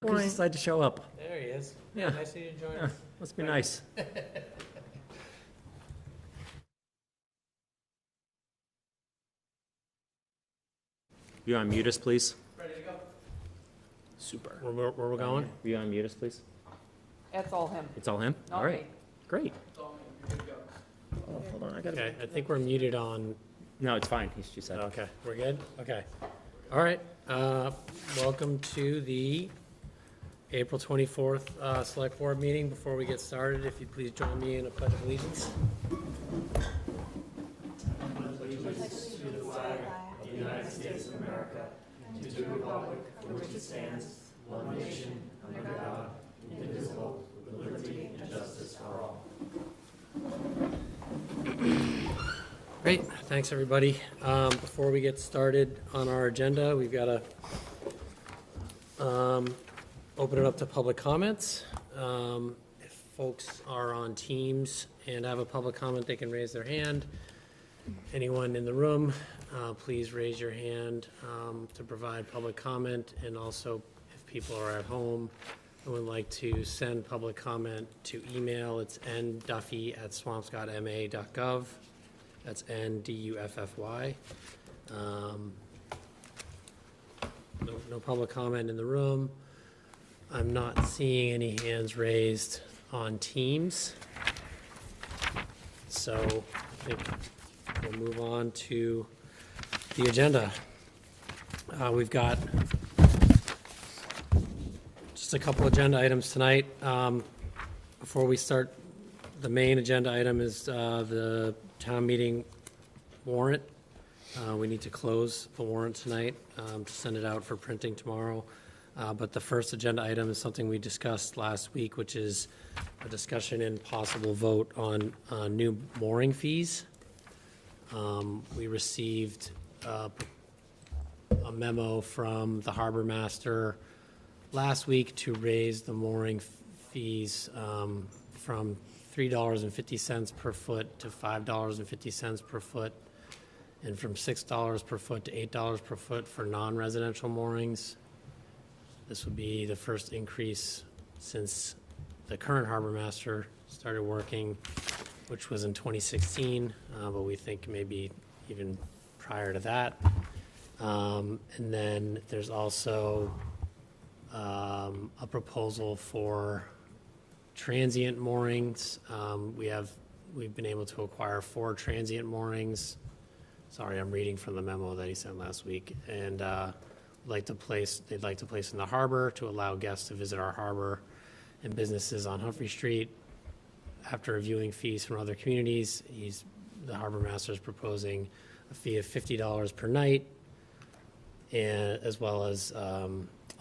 Please decide to show up. There he is. Yeah. Nice of you to join us. Must be nice. You unmute us, please? Ready to go? Super. Where we're going? Will you unmute us, please? It's all him. It's all him? Not All right. me. Great. It's all me. You're good to go. Oh, hold on, I gotta. Okay, I think we're muted on. No, it's fine. She said. Okay, we're good? Okay. All right. Welcome to the April 24th Select Board meeting. Before we get started, if you'd please join me in a pledge of allegiance. Great, thanks, everybody. Before we get started on our agenda, we've got to open it up to public comments. If folks are on Teams and have a public comment, they can raise their hand. Anyone in the room, please raise your hand to provide public comment. And also, if people are at home and would like to send public comment to email, it's nduffy@swampscottma.gov. That's NDUFFY. No public comment in the room. I'm not seeing any hands raised on Teams. So I think we'll move on to the agenda. We've got just a couple agenda items tonight. Before we start, the main agenda item is the town meeting warrant. We need to close the warrant tonight to send it out for printing tomorrow. But the first agenda item is something we discussed last week, which is a discussion and possible vote on new mooring fees. We received a memo from the harbor master last week to raise the mooring fees from $3.50 per foot to $5.50 per foot, and from $6 per foot to $8 per foot for non-residential moorings. This would be the first increase since the current harbor master started working, which was in 2016, but we think maybe even prior to that. And then there's also a proposal for transient moorings. We've been able to acquire 4 transient moorings. Sorry, I'm reading from the memo that he sent last week. And they'd like to place in the harbor to allow guests to visit our harbor and businesses on Humphrey Street. After reviewing fees from other communities, the harbor master is proposing a fee of $50 per night, and as well as a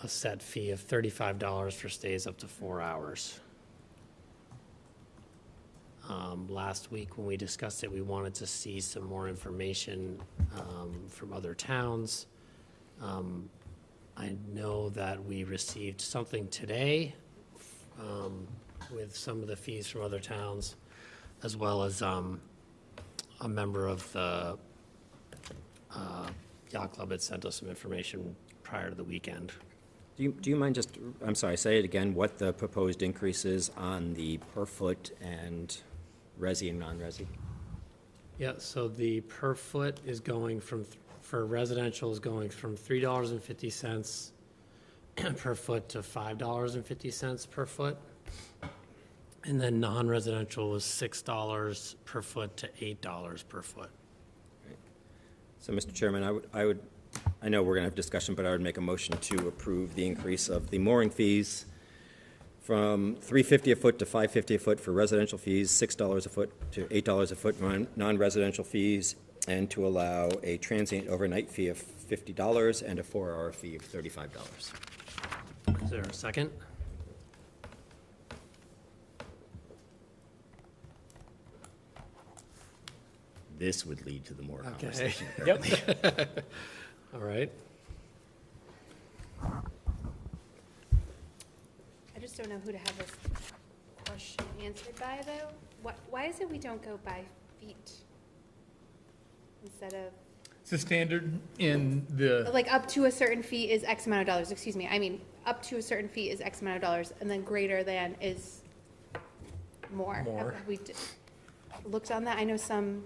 set fee of $35 for stays up to 4 hours. Last week when we discussed it, we wanted to see some more information from other towns. I know that we received something today with some of the fees from other towns, as well as a member of the yacht club had sent us some information prior to the weekend. Do you mind just, I'm sorry, say it again, what the proposed increase is on the per foot and resi and non-resi? Yeah, so the per foot is going from, for residential is going from $3.50 per foot to $5.50 per foot. And then non-residential is $6 per foot to $8 per foot. Right. So, Mr. Chairman, I know we're going to have discussion, but I would make a motion to approve the increase of the mooring fees from $3.50 a foot to $5.50 a foot for residential fees, $6 a foot to $8 a foot non-residential fees, and to allow a transient overnight fee of $50 and a 4-hour fee of $35. Is there a second? This would lead to the more Okay. conversation. Yep. All right. I just don't know who to have this question answered by, though. Why is it we don't go by feet instead of It's a standard in the, Like up to a certain fee is X amount of dollars, excuse me, I mean, up to a certain fee is X amount of dollars, and then greater than is more. More. Have we looked on that? I know some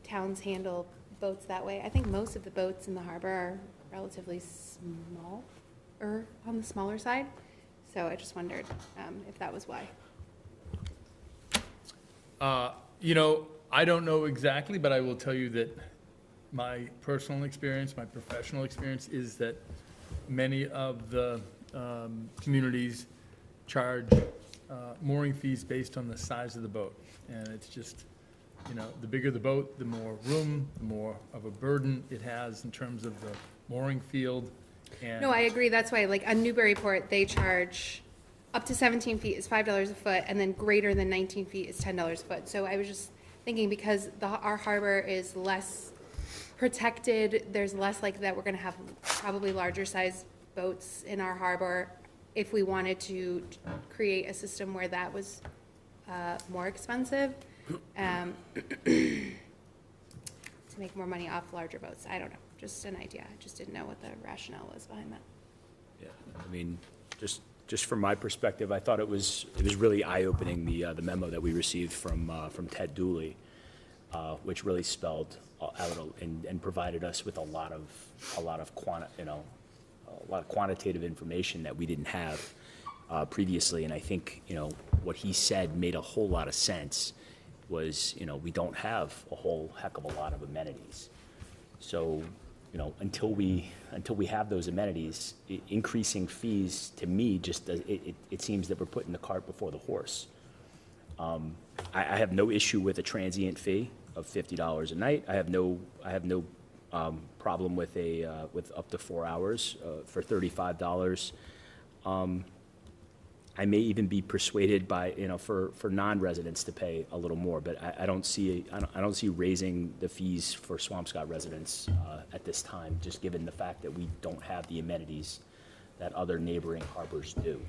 towns handle boats that way. I think most of the boats in the harbor are relatively small, or on the smaller side. So I just wondered if that was why. I don't know exactly, but I will tell you that my personal experience, my professional experience is that many of the communities charge mooring fees based on the size of the boat. And it's just, the bigger the boat, the more room, the more of a burden it has in terms of the mooring field. And No, I agree. That's why, like, on Newburyport, they charge up to 17 feet is $5 a foot, and then greater than 19 feet is $10 a foot. So I was just thinking, because our harbor is less protected, there's less like that, we're gonna have probably larger size boats in our harbor. If we wanted to create a system where that was more expensive, to make more money off larger boats. I don't know, just an idea. I just didn't know what the rationale was behind that. Yeah, I mean, just from my perspective, I thought it was really eye-opening, the memo that we received from Ted Dooley, which really spelled out and provided us with a lot of quantitative information that we didn't have previously. And I think, what he said made a whole lot of sense. Was, we don't have a whole heck of a lot of amenities. So, until we have those amenities, increasing fees, to me, just it seems that we're putting the cart before the horse. I have no issue with a transient fee of $50 a night. I have no problem with with up to 4 hours for $35. I may even be persuaded by, for non-residents to pay a little more, but I don't see raising the fees for Swampscott residents at this time, just given the fact that we don't have the amenities that other neighboring harbors do.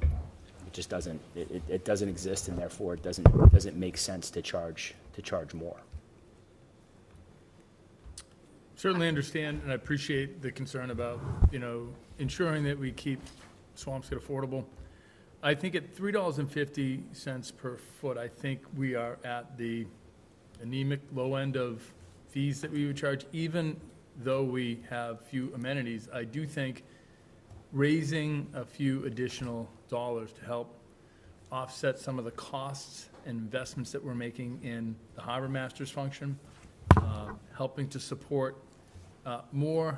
It just doesn't, it doesn't exist, and therefore it doesn't make sense to charge more. certainly understand and I appreciate the concern about, ensuring that we keep Swampscott affordable. I think at $3.50 per foot, I think we are at the anemic low end of fees that we would charge, even though we have few amenities. I do think raising a few additional dollars to help offset some of the costs and investments that we're making in the harbor master's function, helping to support more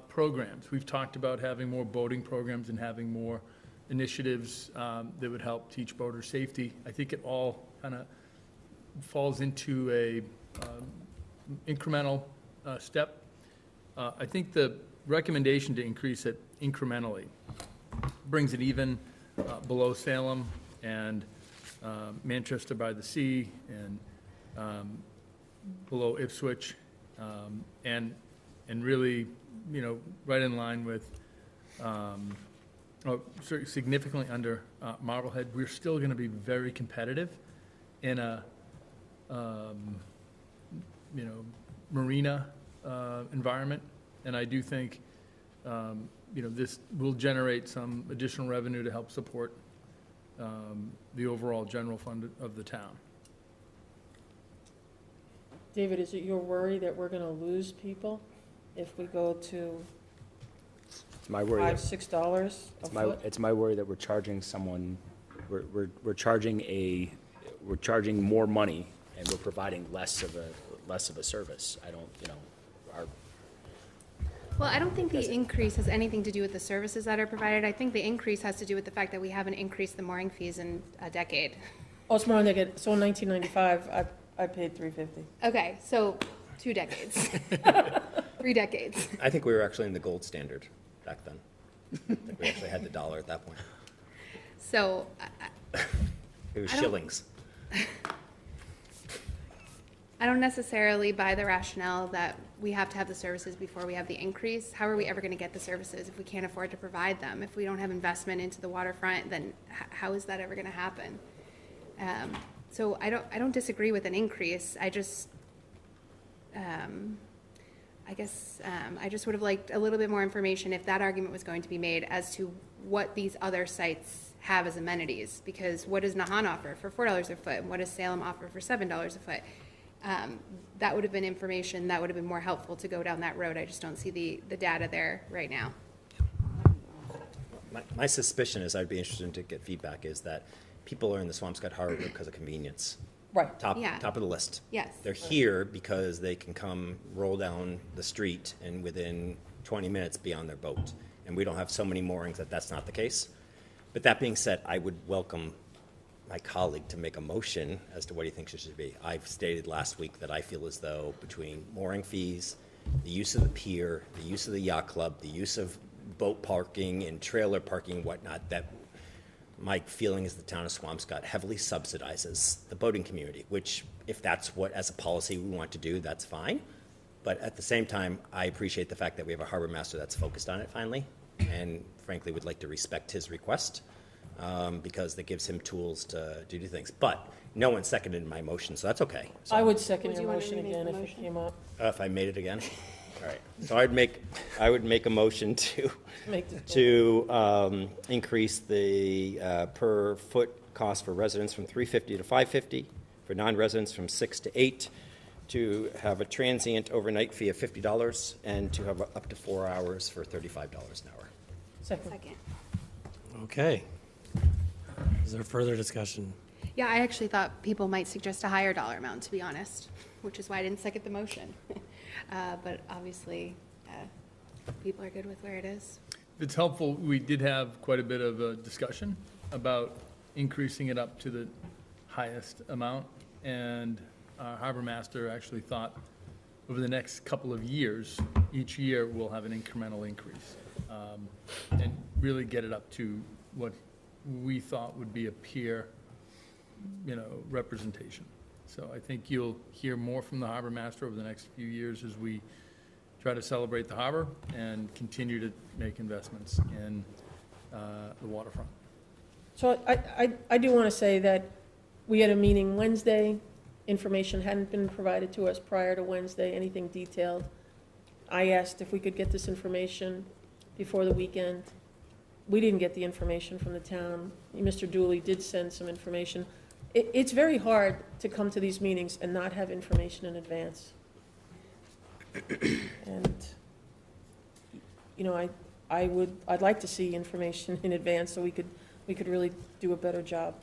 programs. We've talked about having more boating programs and having more initiatives that would help teach boater safety. I think it all kind of falls into a incremental step. I think the recommendation to increase it incrementally brings it even below Salem and Manchester by the Sea and below Ipswich, and really, right in line with, significantly under Marblehead. We're still going to be very competitive in a, marina environment, and I do think, this will generate some additional revenue to help support the overall general fund of the town. David, is it your worry that we're gonna lose people if we go to It's my worry. $5, $6 a foot? It's my worry that we're charging someone, we're charging more money, and we're providing less of a service. I don't, Well, I don't think the increase has anything to do with the services that are provided. I think the increase has to do with the fact that we haven't increased the mooring fees in a decade. Oh, it's more than that. So in 1995, I paid $3.50. Okay, so 2 decades. 3 decades. I think we were actually in the gold standard back then. I think we actually had the dollar at that point. So, It was I don't- shillings. I don't necessarily buy the rationale that we have to have the services before we have the increase. How are we ever going to get the services if we can't afford to provide them? If we don't have investment into the waterfront, then how is that ever going to happen? So I don't disagree with an increase. I guess, I just would have liked a little bit more information if that argument was going to be made as to what these other sites have as amenities, because what does Nahan offer for $4 a foot, and what does Salem offer for $7 a foot? That would have been information that would have been more helpful to go down that road. I just don't see the data there right now. My suspicion is, I'd be interested to get feedback, is that people are in the Swampscott Harbor because of convenience. Right. Top Yeah. of the list. Yes. They're here because they can come roll down the street and within 20 minutes be on their boat. And we don't have so many moorings that that's not the case. But that being said, I would welcome my colleague to make a motion as to what he thinks it should be. I've stated last week that I feel as though between mooring fees, the use of the pier, the use of the yacht club, the use of boat parking and trailer parking and whatnot, that my feeling is the town of Swampscott heavily subsidizes the boating community, which if that's what, as a policy, we want to do, that's fine. But at the same time, I appreciate the fact that we have a harbor master that's focused on it finally, and frankly would like to respect his request, because that gives him tools to do things. But no one seconded my motion, so that's okay. So, I would second Would your you wanna motion remake again the if it motion? came up. if I made it again? All right. So I would make a motion Make this. to increase the per foot cost for residents from $3.50 to $5.50, for non-residents from $6 to $8, to have a transient overnight fee of $50, and to have up to 4 hours for $35 an hour. Second. Second. Okay. Is there further discussion? Yeah, I actually thought people might suggest a higher dollar amount, to be honest, which is why I didn't second the motion. But obviously, people are good with where it is. If it's helpful, we did have quite a bit of a discussion about increasing it up to the highest amount, and our harbor master actually thought over the next couple of years, each year we'll have an incremental increase, and really get it up to what we thought would be a peer, representation. So I think you'll hear more from the harbor master over the next few years as we try to celebrate the harbor and continue to make investments in the waterfront. So I do want to say that we had a meeting Wednesday. Information hadn't been provided to us prior to Wednesday, anything detailed. I asked if we could get this information before the weekend. We didn't get the information from the town. Mr. Dooley did send some information. It's very hard to come to these meetings and not have information in advance. And, I'd like to see information in advance so we could really do a better job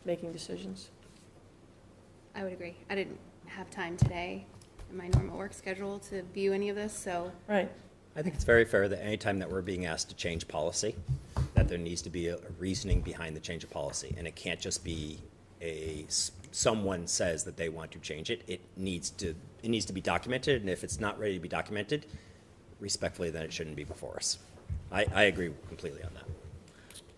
making decisions. I would agree. I didn't have time today in my normal work schedule to view any of this, so Right. I think it's very fair that anytime that we're being asked to change policy, that there needs to be a reasoning behind the change of policy. And it can't just be someone says that they want to change it. It needs to be documented, and if it's not ready to be documented, respectfully, then it shouldn't be before us. I agree completely on that.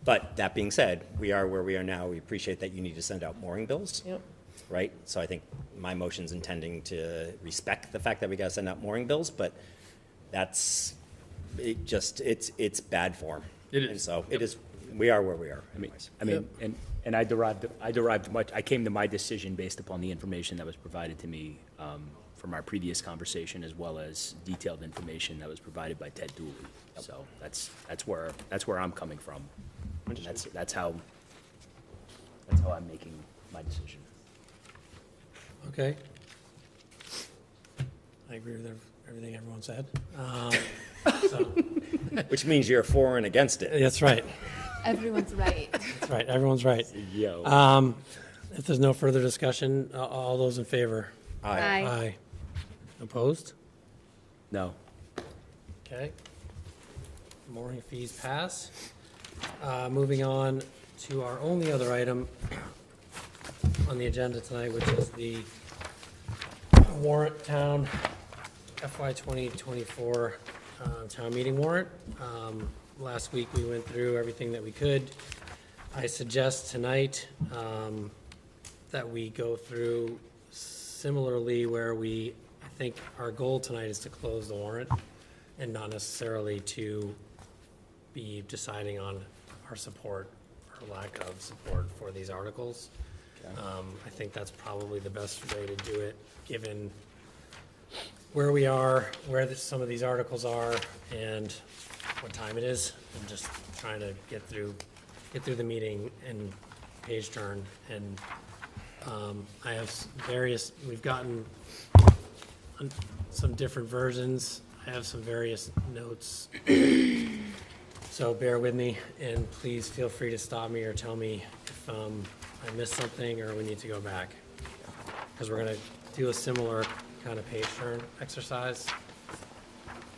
But that being said, we are where we are now. We appreciate that you need to send out mooring bills. Yep. Right? So I think my motion's intending to respect the fact that we gotta send out mooring bills, but it's bad form. It is. And so it is, we are where we are. And I came to my decision based upon the information that was provided to me from our previous conversation, as well as detailed information that was provided by Ted Dooley. So that's where I'm coming from. And that's how I'm making my decision. Okay. I agree with everything everyone said. So, Which means you're for and against it. that's right. everyone's right. That's right. Everyone's right. Yo. If there's no further discussion, all those in favor? Aye. Aye. Opposed? No. Okay. Mooring fees pass. Moving on to our only other item on the agenda tonight, which is the warrant town FY 2024 town meeting warrant. Last week, we went through everything that we could. I suggest tonight that we go through similarly where I think our goal tonight is to close the warrant and not necessarily to be deciding on our support or lack of support for these articles. I think that's probably the best way to do it, given where we are, where some of these articles are, and what time it is, and just trying to get through the meeting and page turn. And I have we've gotten some different versions. I have some various notes. So bear with me, and please feel free to stop me or tell me if I missed something or we need to go back. Because we're gonna do a similar kind of page turn exercise.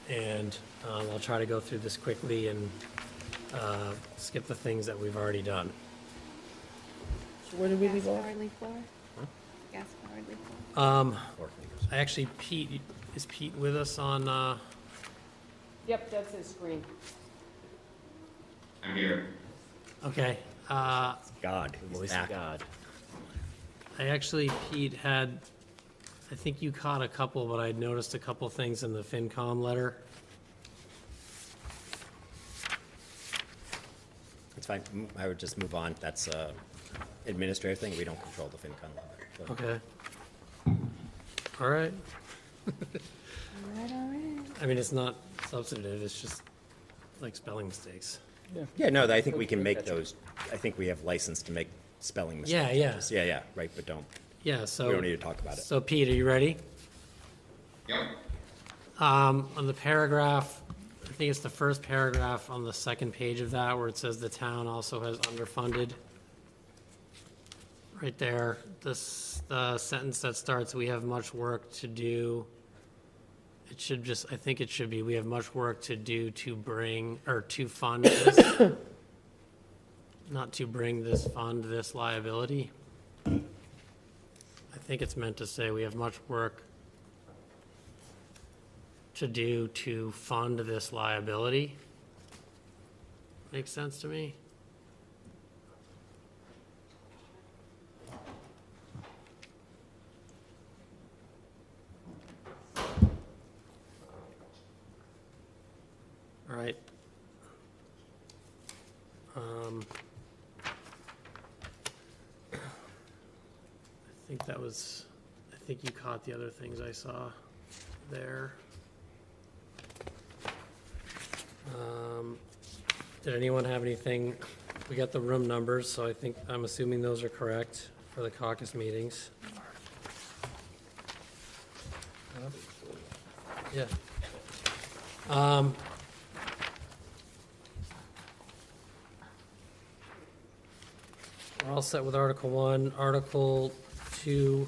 And I'll try to go through this quickly and skip the things that we've already done. So where did we leave off? Gas-powered leaf blower? Gas-powered leaf blower. Is Pete with us on, Yep, that's his screen. I'm here. okay. God, he's Voice back. of God. Pete had, I think you caught a couple, but I'd noticed a couple things in the FinCom letter. It's fine. I would just move on. That's a administrative thing. We don't control the FinCom level. So- Okay. All right. All right. I mean, it's not substantive, it's just like spelling mistakes. Yeah, no, I think we can make those. I think we have license to make spelling mistakes. Yeah. Yeah, right, but don't. Yeah, so. We don't need to talk about it. So Pete, are you ready? Yep. On the paragraph, I think it's the first paragraph on the second page of that, where it says the town also has underfunded. Right there, the sentence that starts, "We have much work to do." It should just, I think it should be, "We have much work to do to bring, or to fund this." Not to bring this fund, this liability. I think it's meant to say, "We have much work to do to fund this liability." Makes sense to me? All right. I think you caught the other things I saw there. Did anyone have anything? We got the room numbers, so I'm assuming those are correct for the caucus meetings. Yeah. We're all set with Article 1. Article 2,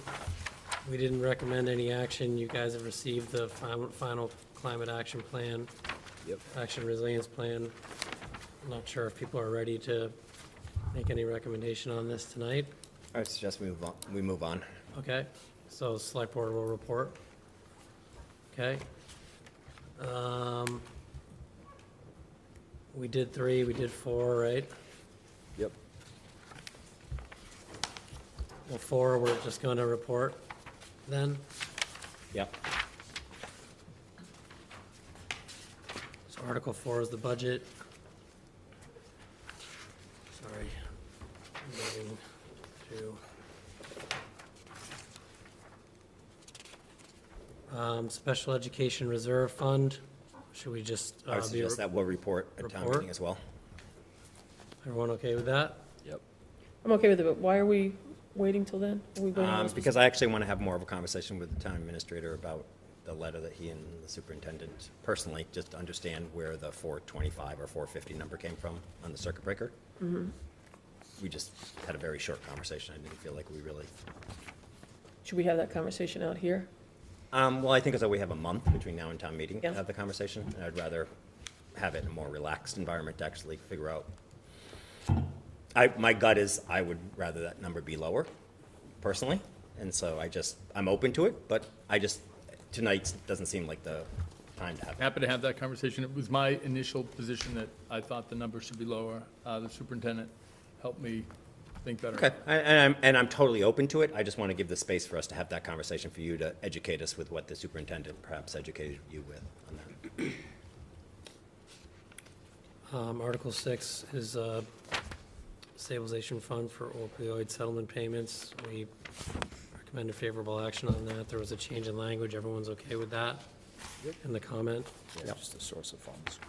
we didn't recommend any action. You guys have received the final climate action plan. Yep. Action resilience plan. I'm not sure if people are ready to make any recommendation on this tonight. I would suggest we move on. Okay, so select board will report. Okay. We did 3, we did 4, right? Yep. Well, 4, we're just going to report then. Yep. So Article 4 is the budget. Sorry. I'm moving through. Special Education Reserve Fund, should we just? I would suggest that we'll report at town report? meeting as well. Everyone okay with that? Yep. I'm okay with it, but why are we waiting till then? Are we voting on this? Because I actually want to have more of a conversation with the town administrator about the letter that he and the superintendent personally, just to understand where the 425 or 450 number came from on the circuit breaker. We just had a very short conversation. I didn't feel like we really, Should we have that conversation out here? well, I think as though we have a month between now and town meeting to Yeah. have the conversation, and I'd rather have it in a more relaxed environment to actually figure out. My gut is I would rather that number be lower, personally, and so I'm open to it, but tonight doesn't seem like the time to have it. Happy to have that conversation. It was my initial position that I thought the number should be lower. The superintendent helped me think better. Okay, and I'm totally open to it. I just want to give the space for us to have that conversation, for you to educate us with what the superintendent perhaps educated you with on that. Article 6 is stabilization fund for opioid settlement payments. We recommended favorable action on that. There was a change in language. Everyone's okay with that? In the comment? Yeah, just the source of funds.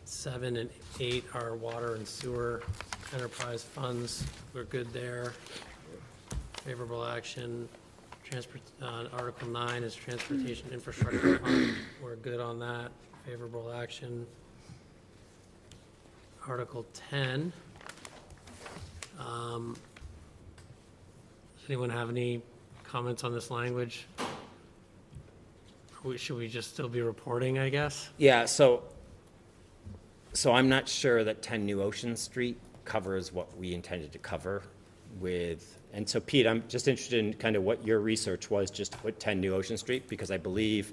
7 and 8 are water and sewer enterprise funds. We're good there. Favorable action. Article 9 is transportation infrastructure fund. We're good on that. Favorable action. Article 10. Does anyone have any comments on this language? Should we just still be reporting, I guess? Yeah, so I'm not sure that 10 New Ocean Street covers what we intended to cover with, and so Pete, I'm just interested in kind of what your research was just with 10 New Ocean Street, because I believe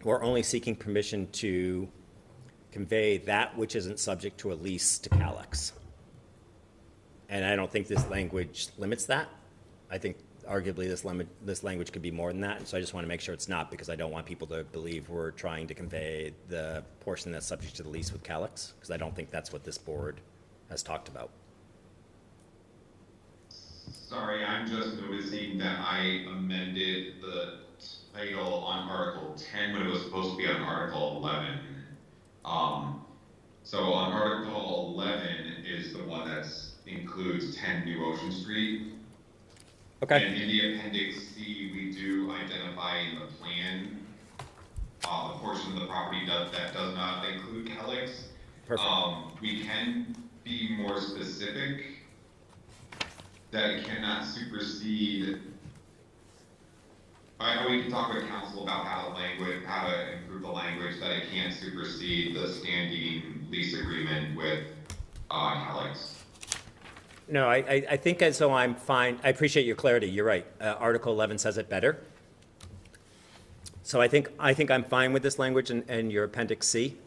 we're only seeking permission to convey that which isn't subject to a lease to Calix. And I don't think this language limits that. I think arguably this language could be more than that, so I just want to make sure it's not, because I don't want people to believe we're trying to convey the portion that's subject to the lease with Calix, because I don't think that's what this board has talked about. Sorry, I'm just noticing that I amended the title on Article 10 when it was supposed to be on Article 11. So on Article 11 is the one that includes 10 New Ocean Street. Okay. And in the Appendix C, we do identify in the plan the portion of the property that does not include Calix. Perfect. We can be more specific that it cannot supersede. We can talk with council about how to improve the language, that it can't supersede the standing lease agreement with Calix. No, I think as though I'm fine. I appreciate your clarity. You're right. Article 11 says it better. So I think I'm fine with this language and your Appendix C.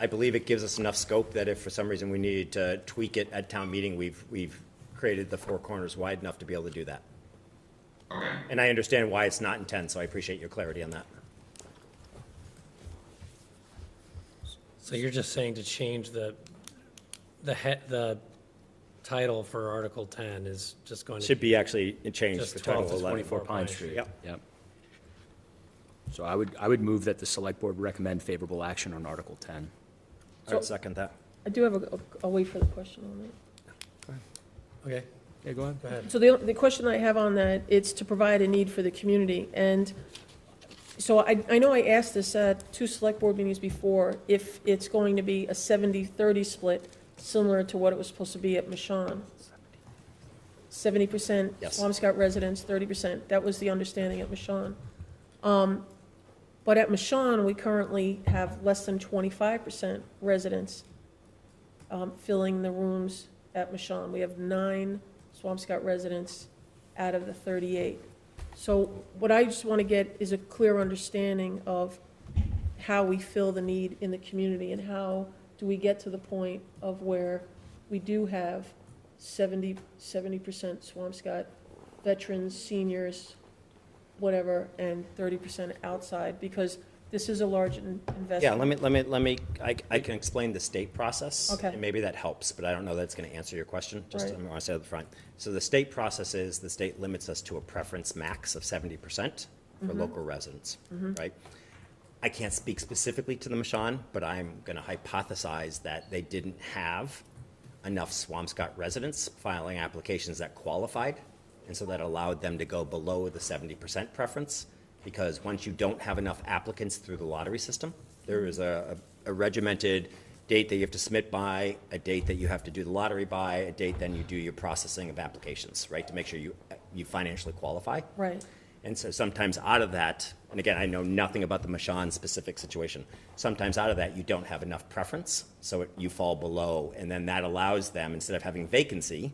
I believe it gives us enough scope that if for some reason we needed to tweak it at town meeting, we've created the four corners wide enough to be able to do that. Okay. And I understand why it's not in 10, so I appreciate your clarity on that. So you're just saying to change the title for Article 10 is just going to. Should be actually changed Just for Title 12 to 11. 24 Pine Street. Yep. Yep. So I would move that the select board recommend favorable action on Article 10. I would second that. I do have I'll wait for the question on that. Okay, Yeah, go ahead. go ahead. So the question I have on that, it's to provide a need for the community. And so I know I asked this at 2 select board meetings before, if it's going to be a 70-30 split, similar to what it was supposed to be at Michon. 70% Yes. Swampscott residents, 30%. That was the understanding at Michon. But at Michon, we currently have less than 25% residents filling the rooms at Michon. We have 9 Swampscott residents out of the 38. So what I just want to get is a clear understanding of how we fill the need in the community, and how do we get to the point of where we do have 70% Swampscott veterans, seniors, whatever, and 30% outside, because this is a large investment. Yeah, I can explain the state process. Okay. And maybe that helps, but I don't know that it's going to answer your question, just Right. I want to say up front. So the state process is, the state limits us to a preference max of 70% for local residents, right? I can't speak specifically to the Michon, but I'm going to hypothesize that they didn't have enough Swampscott residents filing applications that qualified, and so that allowed them to go below the 70% preference, because once you don't have enough applicants through the lottery system, there is a regimented date that you have to submit by, a date that you have to do the lottery by, a date then you do your processing of applications, right, to make sure you financially qualify. Right. And so sometimes out of that, and again, I know nothing about the Michon specific situation, sometimes out of that, you don't have enough preference, so you fall below, and then that allows them, instead of having vacancy,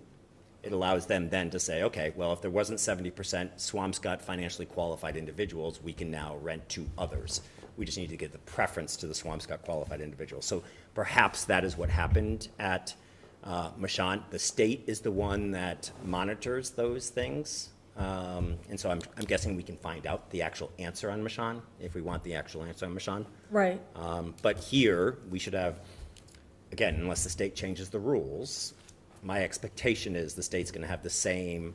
it allows them then to say, okay, well, if there wasn't 70% Swampscott financially qualified individuals, we can now rent to others. We just need to get the preference to the Swampscott qualified individuals. So perhaps that is what happened at Michon. The state is the one that monitors those things. And so I'm guessing we can find out the actual answer on Michon, if we want the actual answer on Michon. Right. But here, we should have, again, unless the state changes the rules, my expectation is the state's going to have the same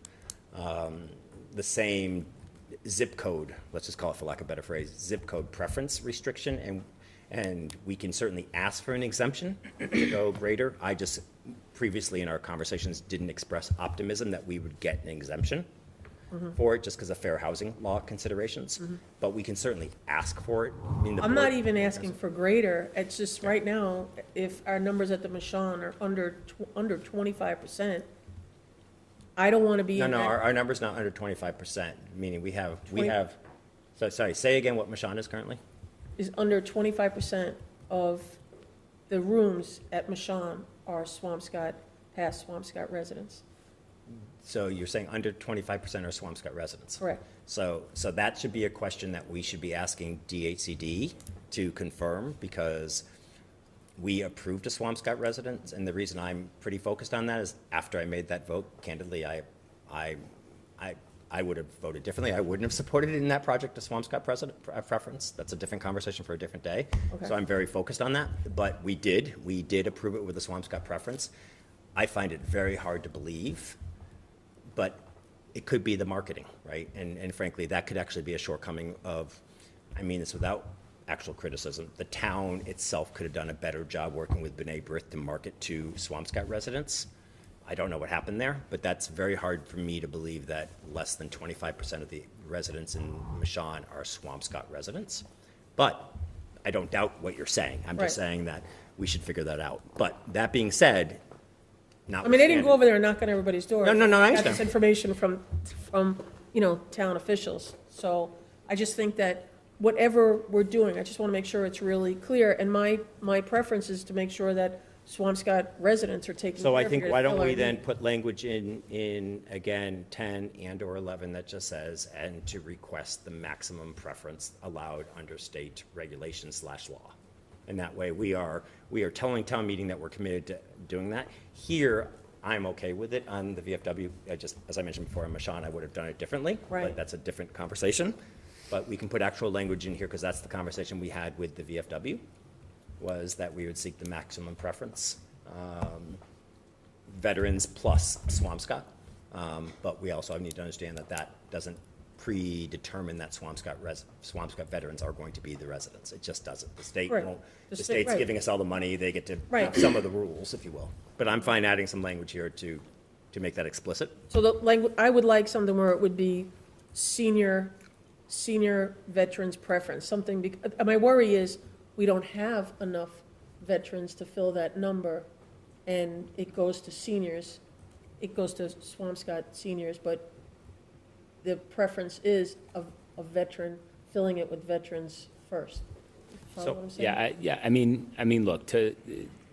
zip code, let's just call it for lack of a better phrase, zip code preference restriction, and we can certainly ask for an exemption to go greater. I just previously in our conversations didn't express optimism that we would get an exemption for it just because of fair housing law considerations, but we can certainly ask for it. I mean, I'm not even asking for greater, it's just right now, if our numbers at the Michon are under 25%, I don't want to be No, in no, that. our number's not under 25%, meaning we have, Twenty- so, sorry, say again what Michon is currently? Is under 25% of the rooms at Michon are Swampscott, past Swampscott residents. So you're saying under 25% are Swampscott residents? Correct. So that should be a question that we should be asking DHCD to confirm, because we approved a Swampscott residents, and the reason I'm pretty focused on that is after I made that vote, candidly, I would have voted differently. I wouldn't have supported it in that project, a Swampscott preference. That's a different conversation for a different day. Okay. So I'm very focused on that, but we did approve it with a Swampscott preference. I find it very hard to believe, but it could be the marketing, right? And frankly, that could actually be a shortcoming of, I mean this without actual criticism, the town itself could have done a better job working with B'nai B'rith to market to Swampscott residents. I don't know what happened there, but that's very hard for me to believe that less than 25% of the residents in Michon are Swampscott residents. But I don't doubt what you're saying. I'm just Right. saying that we should figure that out. But that being said, I mean, they didn't go over there and knock on everybody's door. No, I Got understand. this information from, town officials. So I just think that whatever we're doing, I just want to make sure it's really clear. And my preference is to make sure that Swampscott residents are taken care So of. I think, We're why gonna don't fill we our then need. put language in, again, 10 and/or 11 that just says, and to request the maximum preference allowed under state regulation/law. And that way, we are telling town meeting that we're committed to doing that. Here, I'm okay with it on the VFW. As I mentioned before, on Michon, I would have done it differently. Right. But that's a different conversation. But we can put actual language in here, because that's the conversation we had with the VFW, was that we would seek the maximum preference, veterans plus Swampscott. But we also need to understand that that doesn't predetermine that Swampscott veterans are going to be the residents. It just doesn't. The state Right. won't, The the state- state's right. giving us all the money, they get to Right. have some of the rules, if you will. But I'm fine adding some language here to make that explicit. So the language, I would like something where it would be senior veterans preference, something, my worry is we don't have enough veterans to fill that number, and it goes to seniors, it goes to Swampscott seniors, but the preference is a veteran, filling it with veterans first. Follow what I'm saying? I mean, look,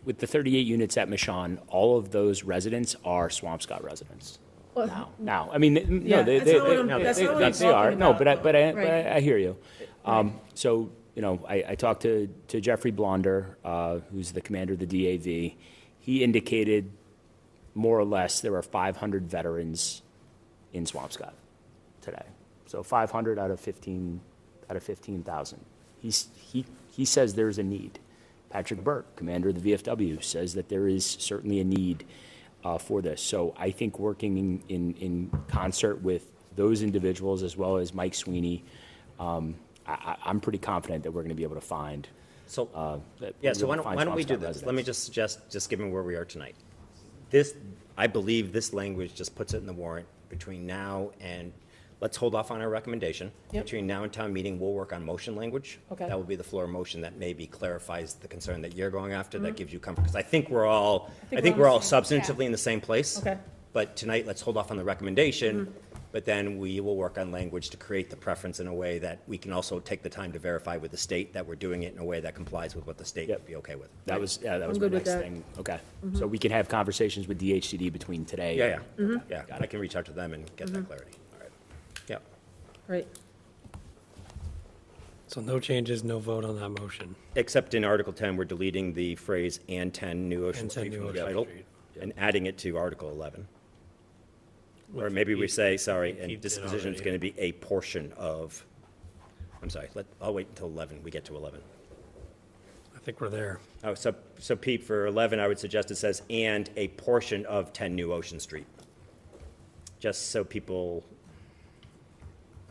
with the 38 units at Michon, all of those residents are Swampscott residents. Well, Now, I mean, Yeah, no, that's not what I'm- that's not what I'm they are. talking No, about. but Right. I hear you. Right. So, I talked to Jeffrey Blonder, who's the commander of the DAV. He indicated more or less there are 500 veterans in Swampscott today. So 500 out of 15,000. He says there's a need. Patrick Burke, commander of the VFW, says that there is certainly a need for this. So I think working in concert with those individuals as well as Mike Sweeney, I'm pretty confident that we're going to be able to find. So, that yeah, we'll so be able to why find don't we do Swampscott this? Let me residents. just suggest, just given where we are tonight. I believe this language just puts it in the warrant between now and, let's hold off on our recommendation. Yep. Between now and town meeting, we'll work on motion language. Okay. That will be the floor motion that maybe clarifies the concern that you're going after, that gives you comfort. Because I think we're all substantively in the same place. Okay. But tonight, let's hold off on the recommendation, but then we will work on language to create the preference in a way that we can also take the time to verify with the state that we're doing it in a way that complies with what the state Yep. would be okay with. That was I'm my good with next that. thing. Okay. So we can have conversations with DHCD between today. Yeah, I can reach out to them and get that clarity. All right. Yeah. Right. So no changes, no vote on that motion. Except in Article 10, we're deleting the phrase "and 10 New Ocean And 10 Street" New from the Ocean title Street. and adding it to Article 11. Or maybe we say, sorry, and Keep it disposition is already. going to be a portion of, I'm sorry, I'll wait until 11, we get to 11. think we're there. Oh, so Pete, for 11, I would suggest it says, "and a portion of 10 New Ocean Street." Just so people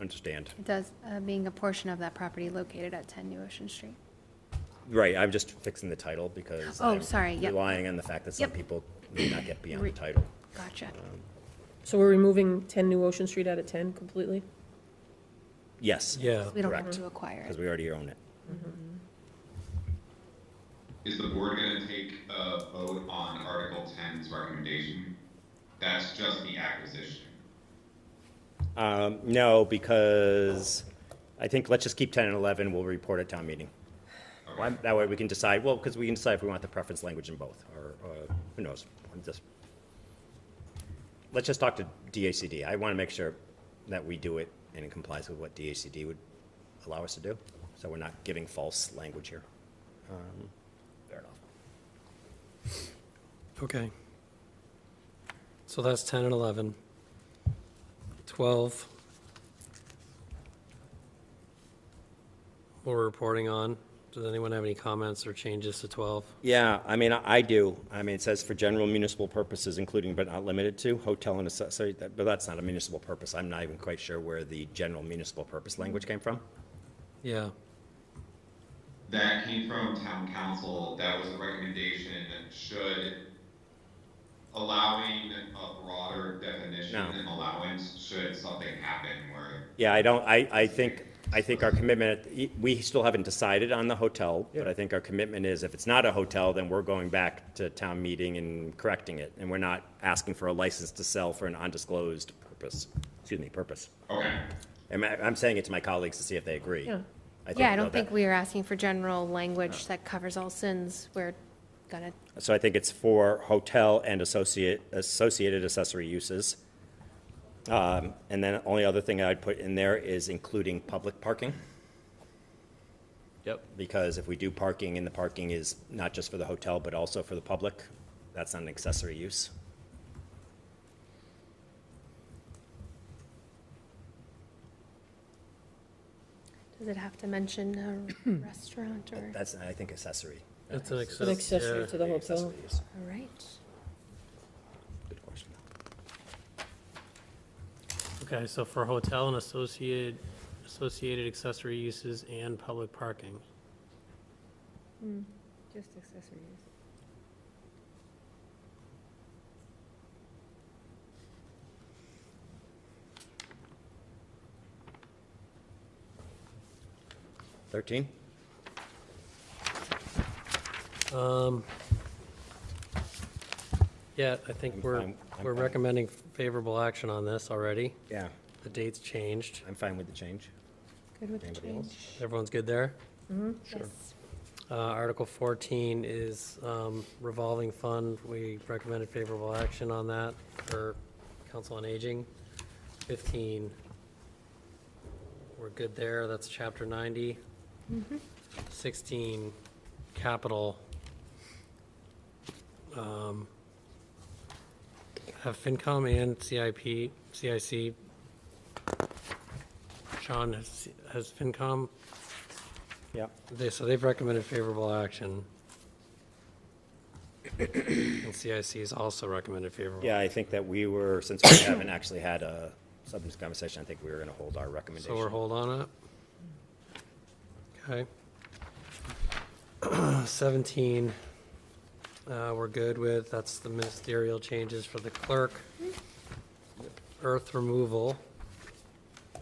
understand. It does, being a portion of that property located at 10 New Ocean Street. Right, I'm just fixing the title because Oh, I'm sorry, yep. relying on the fact that some Yep. people may not get beyond the title. Gotcha. So we're removing 10 New Ocean Street out of 10 completely? Yes. Yeah. We don't have Correct. to acquire Because it. we already own it. Is the board gonna take a vote on Article 10's recommendation? That's just the acquisition. No, because I think let's just keep 10 and 11, we'll report at town meeting. Okay. That way we can decide, well, because we can decide if we want the preference language in both, or who knows. Let's just talk to DACD. I want to make sure that we do it and it complies with what DACD would allow us to do, so we're not giving false language here. Fair enough. Okay. So that's 10 and 11. 12. We're reporting on. Does anyone have any comments or changes to 12? Yeah, I mean, I do. I mean, it says for general municipal purposes, including but not limited to, hotel and accessory, but that's not a municipal purpose. I'm not even quite sure where the general municipal purpose language came from. Yeah. That came from town council. That was a recommendation that should allowing a broader definition No. and allowance should something happen where. Yeah, I think our commitment, we still haven't decided on the hotel, but I think our commitment is if it's not a hotel, then we're going back to town meeting and correcting it. And we're not asking for a license to sell for an undisclosed purpose. Okay. And I'm saying it to my colleagues to see if they agree. Yeah. Yeah, I don't think we are asking for general language that covers all sins. We're gonna, So I think it's for hotel and associated accessory uses. And then the only other thing I'd put in there is including public parking. Yep. Because if we do parking and the parking is not just for the hotel, but also for the public, that's not an accessory use. does it have to mention a restaurant or? That's, I think, accessory. It's an It's an accessory to the hotel. Accessory use. All right. Good question. Okay, so for hotel and associated accessory uses and public parking. Just accessories. $13? Yeah, I think I'm we're fine we're with it. recommending favorable action on this already. Yeah, The date's changed. I'm fine with the change. Good with the Anybody change. else? Everyone's good there? Yes. Article 14 is revolving fund. We recommended favorable action on that for Council on Aging. 15, we're good there. That's Chapter 90. 16, capital. Have FinCom and CIC. Sean, has FinCom, Yeah. so they've recommended favorable action. And CIC has also recommended favorable. Yeah, I think that we were, since we haven't actually had a substance conversation, I think we were going to hold our recommendation. So we're hold on it. Okay. 17, we're good with, that's the ministerial changes for the clerk. Earth removal. I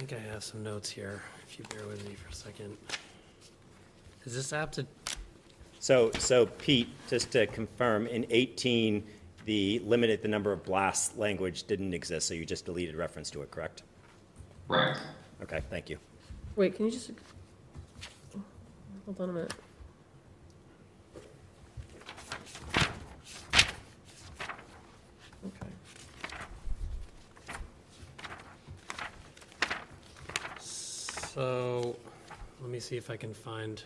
think I have some notes here, if you bear with me for a second. Is this apt to, So Pete, just to confirm, in 18, the limited the number of blasts language didn't exist, so you just deleted reference to it, correct? Right. Okay, thank you. Wait, can you just, hold on a minute. Okay. so, let me see if I can find.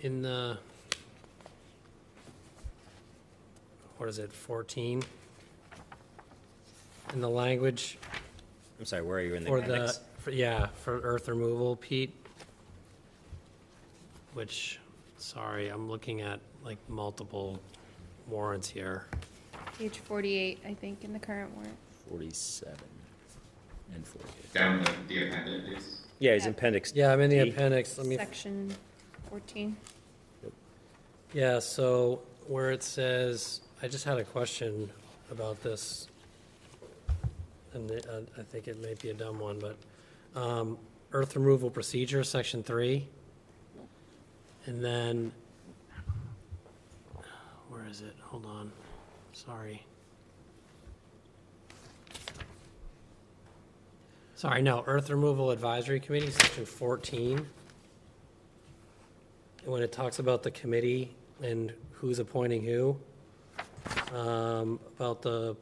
In the, what is it, 14? In the language I'm sorry, where are you in the for appendix? for earth removal, Pete. Which, sorry, I'm looking at like multiple warrants here. Page 48, I think, in the current warrant. 47 and 48. Down the appendix. Yeah, he's Yeah. appendix. Yeah, I'm in the D. appendix. Let me, Section 14. yeah, so where it says, I just had a question about this. And I think it may be a dumb one, but, earth removal procedure, section 3. And then, where is it? Hold on, sorry. Sorry, no, earth removal advisory committee, section 14. And when it talks about the committee and who's appointing who, about the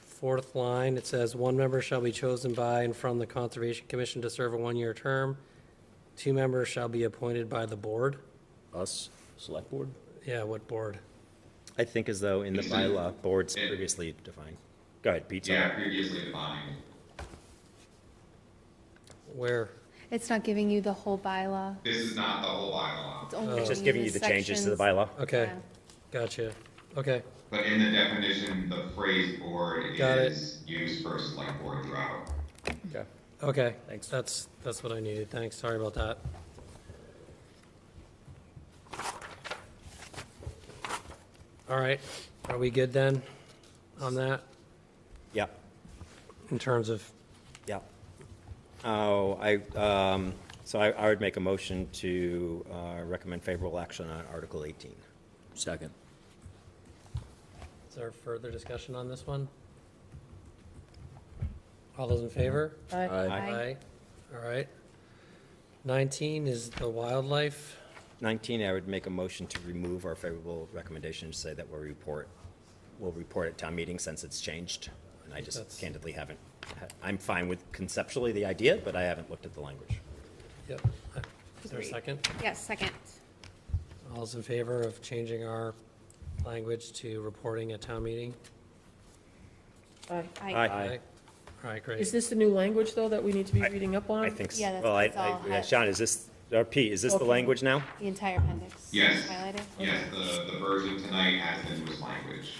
fourth line, it says, one member shall be chosen by and from the Conservation Commission to serve a one-year term. 2 members shall be appointed by the board. Us, select board? Yeah, what board? I think as though in the bylaw, boards previously defined. Go ahead, Pete. sorry. Yeah, previously defined. Where? It's not giving you the whole bylaw. This is not the whole bylaw, It's only It's just giving you the changes to the bylaw. Okay, Yeah. gotcha. Okay, but in the definition, the phrase board Got it. is used for select board throughout. Okay. okay. Thanks. That's what I needed. Thanks, sorry about that. All right, are we good then on that, Yeah, in terms of, yeah. Oh, so I would make a motion to recommend favorable action on Article 18. Second. is there further discussion on this one? All those in favor? Aye. Aye. All right. 19 is the wildlife. 19, I would make a motion to remove our favorable recommendation, to say that we'll report at town meeting since it's changed. And I just That's- candidly haven't, I'm fine with conceptually the idea, but I haven't looked at the language. Yep. Is there a second? Yes, second. All those in favor of changing our language to reporting at town meeting? Aye. Aye. All right, great. Is this the new language, though, that we need to be reading up on? I think, Yeah, that's well, what it's all had. Sean, is this, or Pete, is this the Okay. language now? The entire appendix. Yes. Highlighted. Yes, the version tonight has the newest language.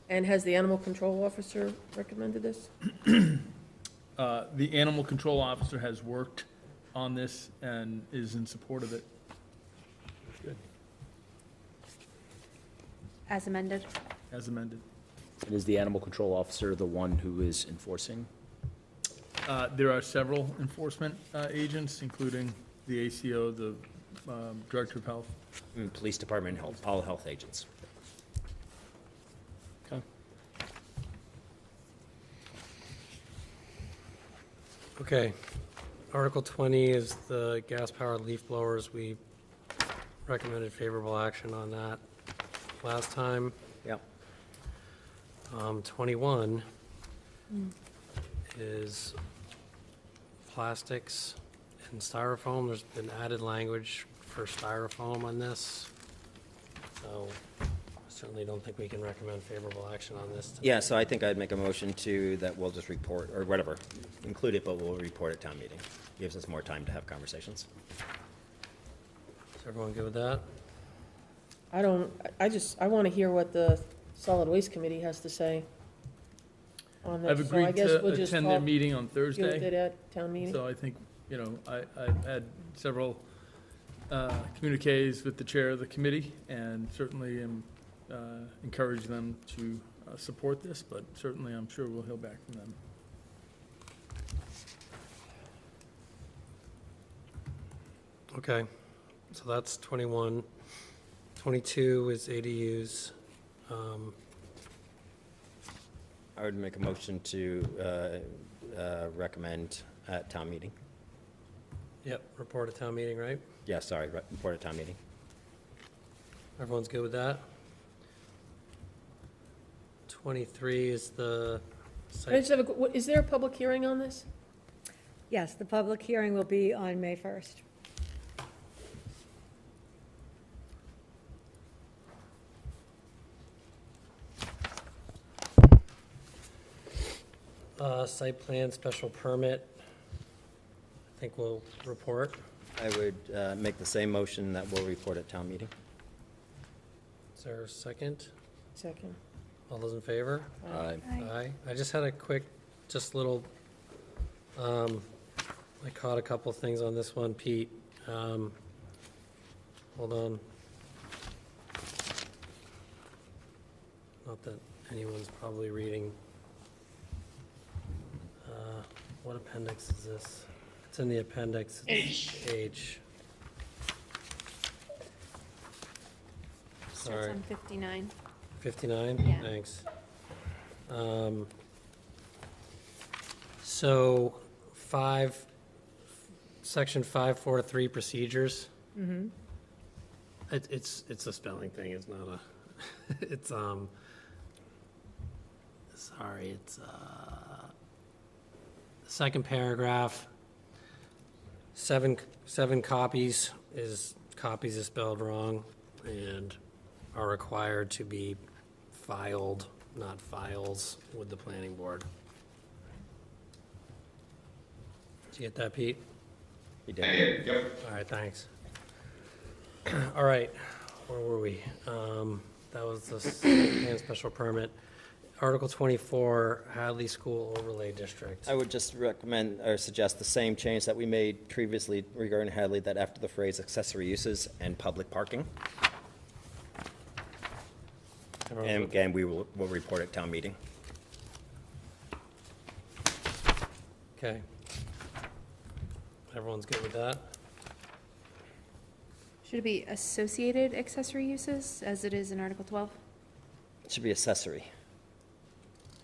And has the animal control officer recommended this? The animal control officer has worked on this and is in support of it. As amended. As amended. And is the animal control officer the one who is enforcing? There are several enforcement agents, including the ACO, the Director of Health. Police department, all health agents. Okay. Okay. Article 20 is the gas-powered leaf blowers. We recommended favorable action on that last time. Yep. 21 is plastics and styrofoam. There's been added language for styrofoam on this. So I certainly don't think we can recommend favorable action on this. Yeah, so I think I'd make a motion that we'll just report, or whatever, include it, but we'll report at town meeting. Gives us more time to have conversations. Is everyone good with that? I want to hear what the solid waste committee has to say on this. I've So I agreed guess to we'll just attend their talk- meeting on deal with Thursday. it at town meeting. So I think, I've had several communiques with the chair of the committee, and certainly am encourage them to support this, but certainly I'm sure we'll hear back from them. Okay, so that's 21. 22 is ADUs. I would make a motion to recommend at town meeting. Yep, report at town meeting, right? Yeah, sorry, report at town meeting. Everyone's good with that? 23 is the I just have is there a public hearing on this? Yes, the public hearing will be on May 1st. Site plan special permit, I think we'll report. I would make the same motion that we'll report at town meeting. Is there a second? Second. All those in favor? Aye. Aye. I just had a quick, just little, I caught a couple things on this one, Pete. Hold on. Not that anyone's probably reading. What appendix is this? It's in the appendix. H. Starts Sorry. on 59. 59? Yeah. Thanks. So, section 543 procedures. Mm-hmm. It's a spelling thing, it's not a, it's, sorry, it's, second paragraph, seven copies is spelled wrong and are required to be filed, not files, with the planning board. Did you get that, Pete? You I did. did, yep. All right, thanks. All right, where were we? That was the and special permit. Article 24, Hadley School Overlay District. I would just recommend or suggest the same change that we made previously regarding Hadley, that after the phrase accessory uses and public parking. And again, we'll report at town meeting. Okay. Everyone's good with that? Should it be associated accessory uses, as it is in Article 12? It should be accessory.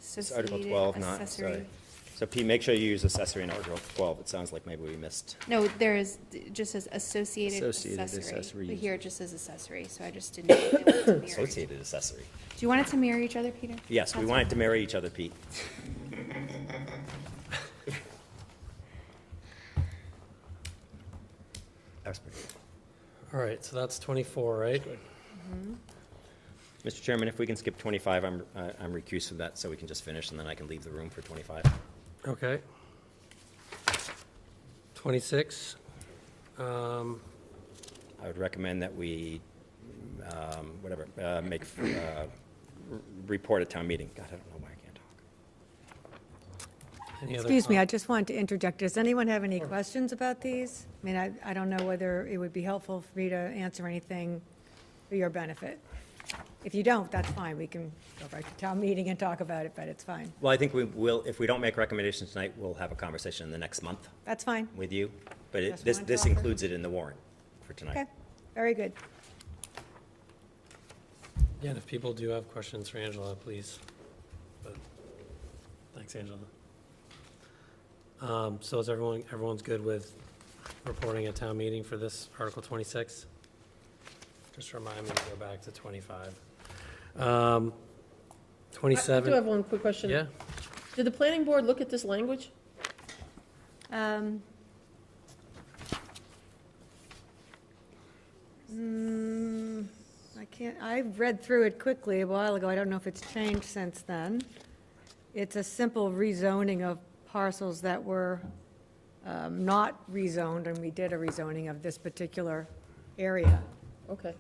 It's Article Associated 12, not, accessory. sorry. So Pete, make sure you use accessory in Article 12. It sounds like maybe we missed. No, there is, it just says associated Associated accessory. accessory But use. here it just says accessory, so I just didn't know if they wanted to mirror each- Associated accessory. Do you want it to mirror each other, Peter? Yes, we That's want all. it to marry each other, Pete. That's pretty good. All right, so that's 24, right? Mr. Chairman, if we can skip 25, I'm recused from that, so we can just finish, and then I can leave the room for 25. Okay. 26. I would recommend that we, report at town meeting. God, I don't know why I can't talk. Any other Excuse me, com- I just want to interject. Does anyone have any questions about these? I mean, I don't know whether it would be helpful for me to answer anything for your benefit. If you don't, that's fine. We can go back to town meeting and talk about it, but it's fine. Well, I think we will, if we don't make recommendations tonight, we'll have a conversation in the next month That's fine. with you. But Just this wanted to offer. includes it in the warrant for tonight. Okay, very good. Yeah, and if people do have questions for Angela, please. But, thanks, Angela. So is everyone's good with reporting at town meeting for this Article 26? Just remind me to go back to 25. I do 27, have one quick question. yeah? Did the planning board look at this language? I can't, I read through it quickly a while ago. I don't know if it's changed since then. It's a simple rezoning of parcels that were not rezoned, and we did a rezoning of this particular area. Okay.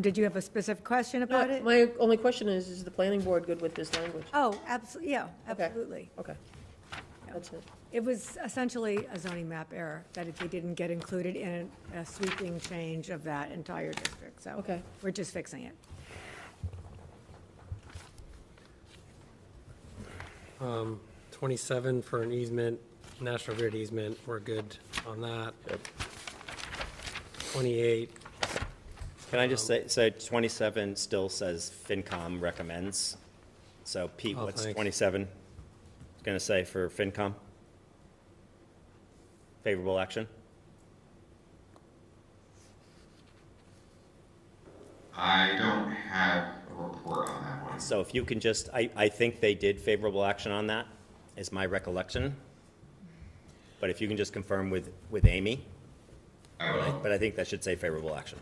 Did you have a specific question about it? My only question is the planning board good with this language? Oh, absolutely, yeah, Okay. absolutely. Okay. That's it. It was essentially a zoning map error, that they didn't get included in a sweeping change of that entire district, so. Okay. We're just fixing it. 27 for an easement, National Grid easement, we're good on that. 28, Can I just say 27 still says FinCom recommends. So Pete, Oh, what's thanks. 27 going to say for FinCom? Favorable action? I don't have a report on that one. So if you can just, I think they did favorable action on that, is my recollection. But if you can just confirm with Amy, I will. but I think that should say favorable action.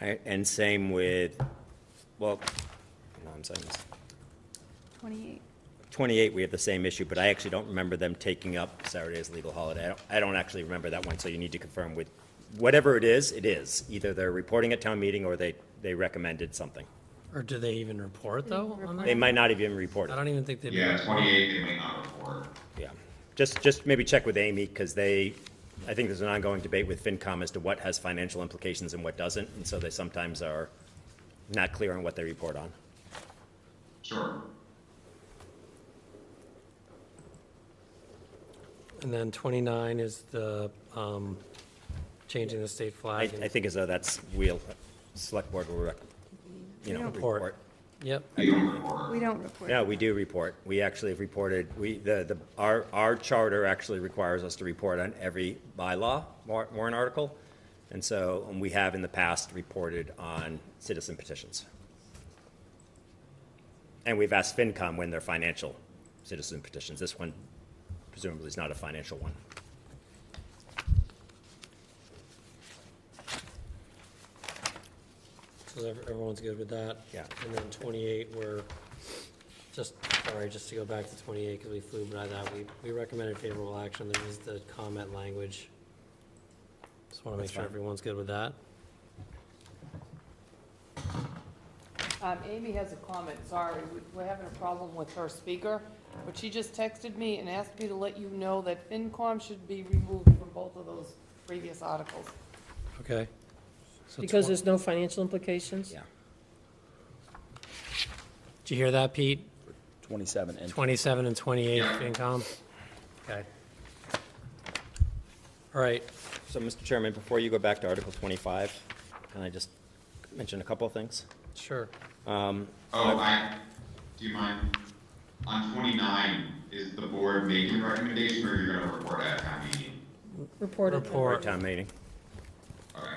All right, and same with, well, no, I'm saying this. 28. 28, we have the same issue, but I actually don't remember them taking up Saturday as a legal holiday. I don't actually remember that one, so you need to confirm with, whatever it is, it is. Either they're reporting at town meeting or they recommended something. Or do they even report, though, on They that? might not even report I it. don't even think they'd. Yeah, 28, they might not report. Yeah. Just maybe check with Amy, because I think there's an ongoing debate with FinCom as to what has financial implications and what doesn't, and so they sometimes are not clear on what they report on. Sure. And then 29 is the, changing the state I flag. think as though that's select board will, Report. report. Yep, We don't report. We don't report. Yeah, we do report. We actually have reported, our charter actually requires us to report on every bylaw warrant article. And so, we have in the past reported on citizen petitions. And we've asked FinCom when they're financial citizen petitions. This one presumably is not a financial one. so everyone's good with that? Yeah. And then 28, we're, just to go back to 28, because we flew by that, we recommended favorable action. There is the comment language. Just want to make That's sure fine. everyone's good with that. Amy has a comment, sorry, we're having a problem with her speaker, but she just texted me and asked me to let you know that FinCom should be removed from both of those previous articles. Okay. So Because there's no financial implications? Yeah. Did you hear that, Pete? 27 and 27 and 28, Yeah. FinCom? Okay. All right, So, Mr. Chairman, before you go back to Article 25, can I just mention a couple of things? sure. Do you mind? On 29, is the board making a recommendation or you're gonna report at town meeting? Report it. Report. Town meeting. Okay.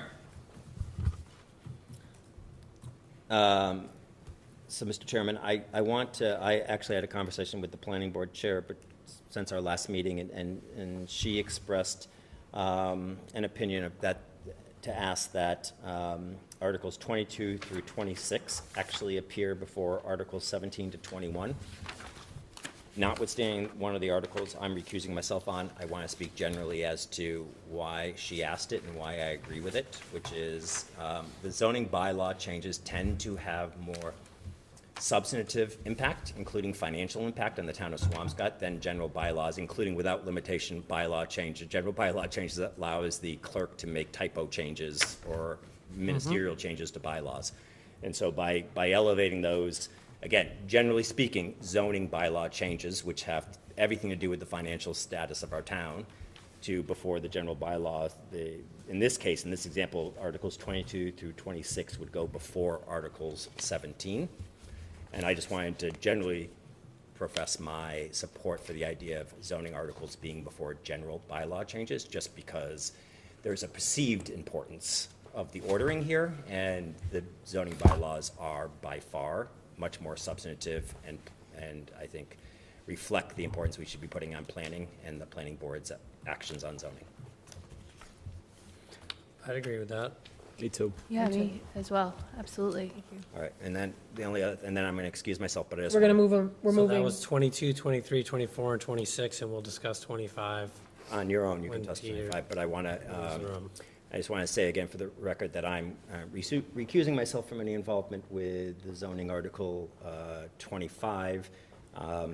So, Mr. Chairman, I actually had a conversation with the planning board chair, but since our last meeting, and she expressed an opinion of that, to ask that Articles 22 through 26 actually appear before Articles 17 to 21. Notwithstanding one of the articles I'm recusing myself on, I want to speak generally as to why she asked it and why I agree with it, which is the zoning bylaw changes tend to have more substantive impact, including financial impact on the town of Swampscott, than general bylaws, including without limitation bylaw changes. General bylaw changes that allows the clerk to make typo changes or ministerial changes to bylaws. And so by elevating those, again, generally speaking, zoning bylaw changes, which have everything to do with the financial status of our town, to before the general bylaw, in this case, in this example, Articles 22 through 26 would go before Articles 17. And I just wanted to generally profess my support for the idea of zoning articles being before general bylaw changes, just because there's a perceived importance of the ordering here, and the zoning bylaws are by far much more substantive and I think reflect the importance we should be putting on planning and the planning board's actions on zoning. I'd agree with that. me too. Yeah, me as well, absolutely. All right, and then the only other, and then I'm going to excuse myself, but I just We're going to want- move them, we're So that moving. was 22, 23, 24, and 26, and we'll discuss 25. on your own, you can When touch Peter 25, but I want leaves to, the room. I just want to say again for the record that I'm recusing myself from any involvement with the zoning article 25,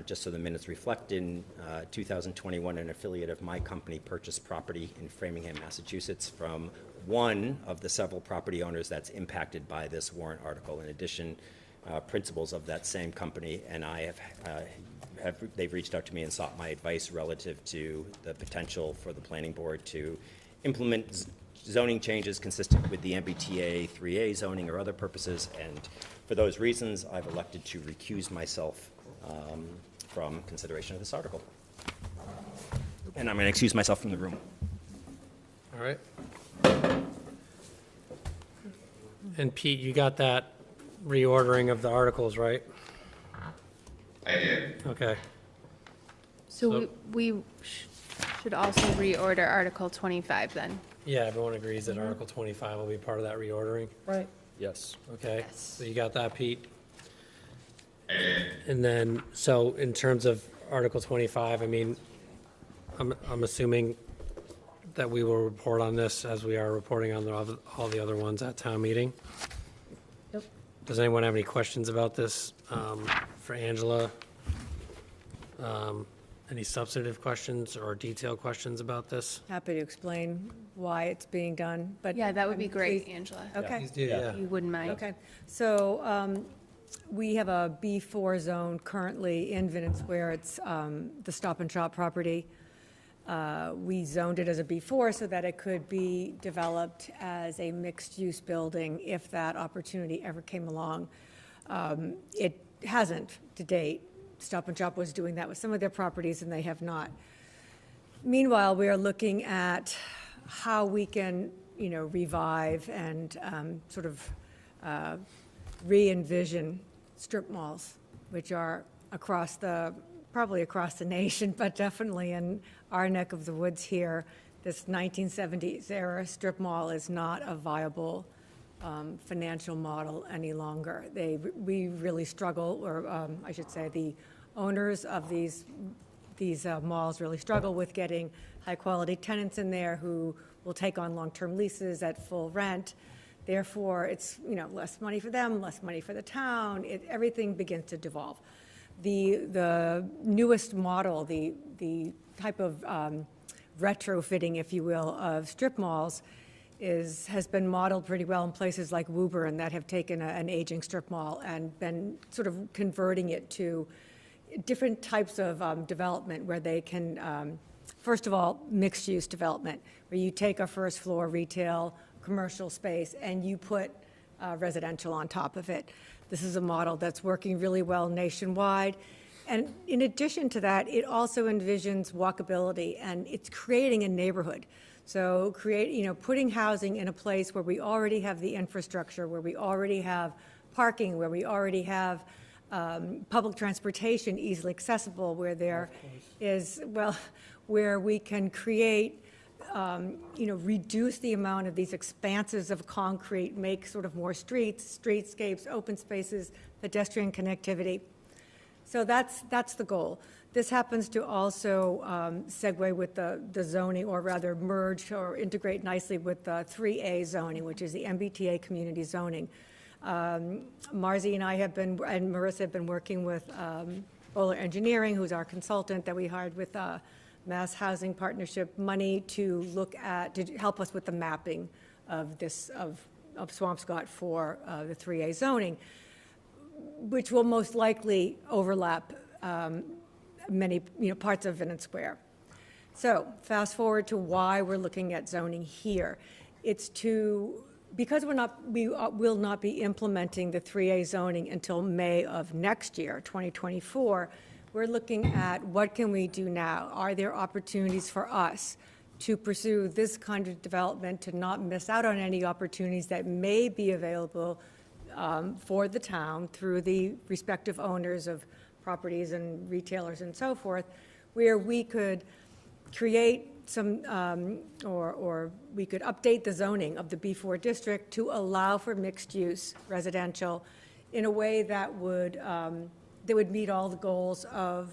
just so the minutes reflect. In 2021, an affiliate of my company purchased property in Framingham, Massachusetts from one of the several property owners that's impacted by this warrant article. In addition, principals of that same company and I they've reached out to me and sought my advice relative to the potential for the planning board to implement zoning changes consistent with the MBTA 3A zoning or other purposes, and for those reasons, I've elected to recuse myself from consideration of this article. And I'm going to excuse myself from the room. All right. And Pete, you got that reordering of the articles, right? I did. Okay. So we should also reorder Article 25 then. Yeah, everyone agrees that Article 25 will be part of that reordering? Right. Yes. Okay. So you got that, Pete? I did. And then, so in terms of Article 25, I mean, I'm assuming that we will report on this as we are reporting on all the other ones at town meeting. Yep. Does anyone have any questions about this for Angela? Any substantive questions or detailed questions about this? Happy to explain why it's being done, but. Yeah, that would be great, please- Angela. Okay. Please do, yeah. If you wouldn't mind. Okay, so we have a B4 zone currently in Venice Square. It's the Stop and Shop property. We zoned it as a B4 so that it could be developed as a mixed-use building if that opportunity ever came along. It hasn't to date. Stop and Shop was doing that with some of their properties, and they have not. Meanwhile, we are looking at how we can, revive and sort of re-envision strip malls, which are probably across the nation, but definitely in our neck of the woods here. This 1970s era strip mall is not a viable financial model any longer. We really struggle, or I should say the owners of these malls really struggle with getting high-quality tenants in there who will take on long-term leases at full rent. Therefore, it's, less money for them, less money for the town. Everything begins to devolve. The newest model, the type of retrofitting, if you will, of strip malls has been modeled pretty well in places like Woburn that have taken an aging strip mall and been sort of converting it to different types of development where they can, first of all, mixed-use development, where you take a first-floor retail, commercial space, and you put residential on top of it. This is a model that's working really well nationwide. And in addition to that, it also envisions walkability, and it's creating a neighborhood. So putting housing in a place where we already have the infrastructure, where we already have parking, where we already have public transportation easily accessible, where there is, where we can create, reduce the amount of these expanses of concrete, make sort of more streetscapes, open spaces, pedestrian connectivity. So that's the goal. This happens to also segue with the zoning, or rather merge or integrate nicely with the 3A zoning, which is the MBTA community zoning. Marzi and I and Marissa have been working with Bowler Engineering, who's our consultant that we hired with Mass Housing Partnership money to help us with the mapping of Swampscott for the 3A zoning, which will most likely overlap many parts of Venice Square. So fast forward to why we're looking at zoning here. It's because we will not be implementing the 3A zoning until May of next year, 2024. We're looking at what can we do now? Are there opportunities for us to pursue this kind of development, to not miss out on any opportunities that may be available for the town through the respective owners of properties and retailers and so forth, where we could create some, or we could update the zoning of the B4 district to allow for mixed-use residential in a way that would meet all the goals of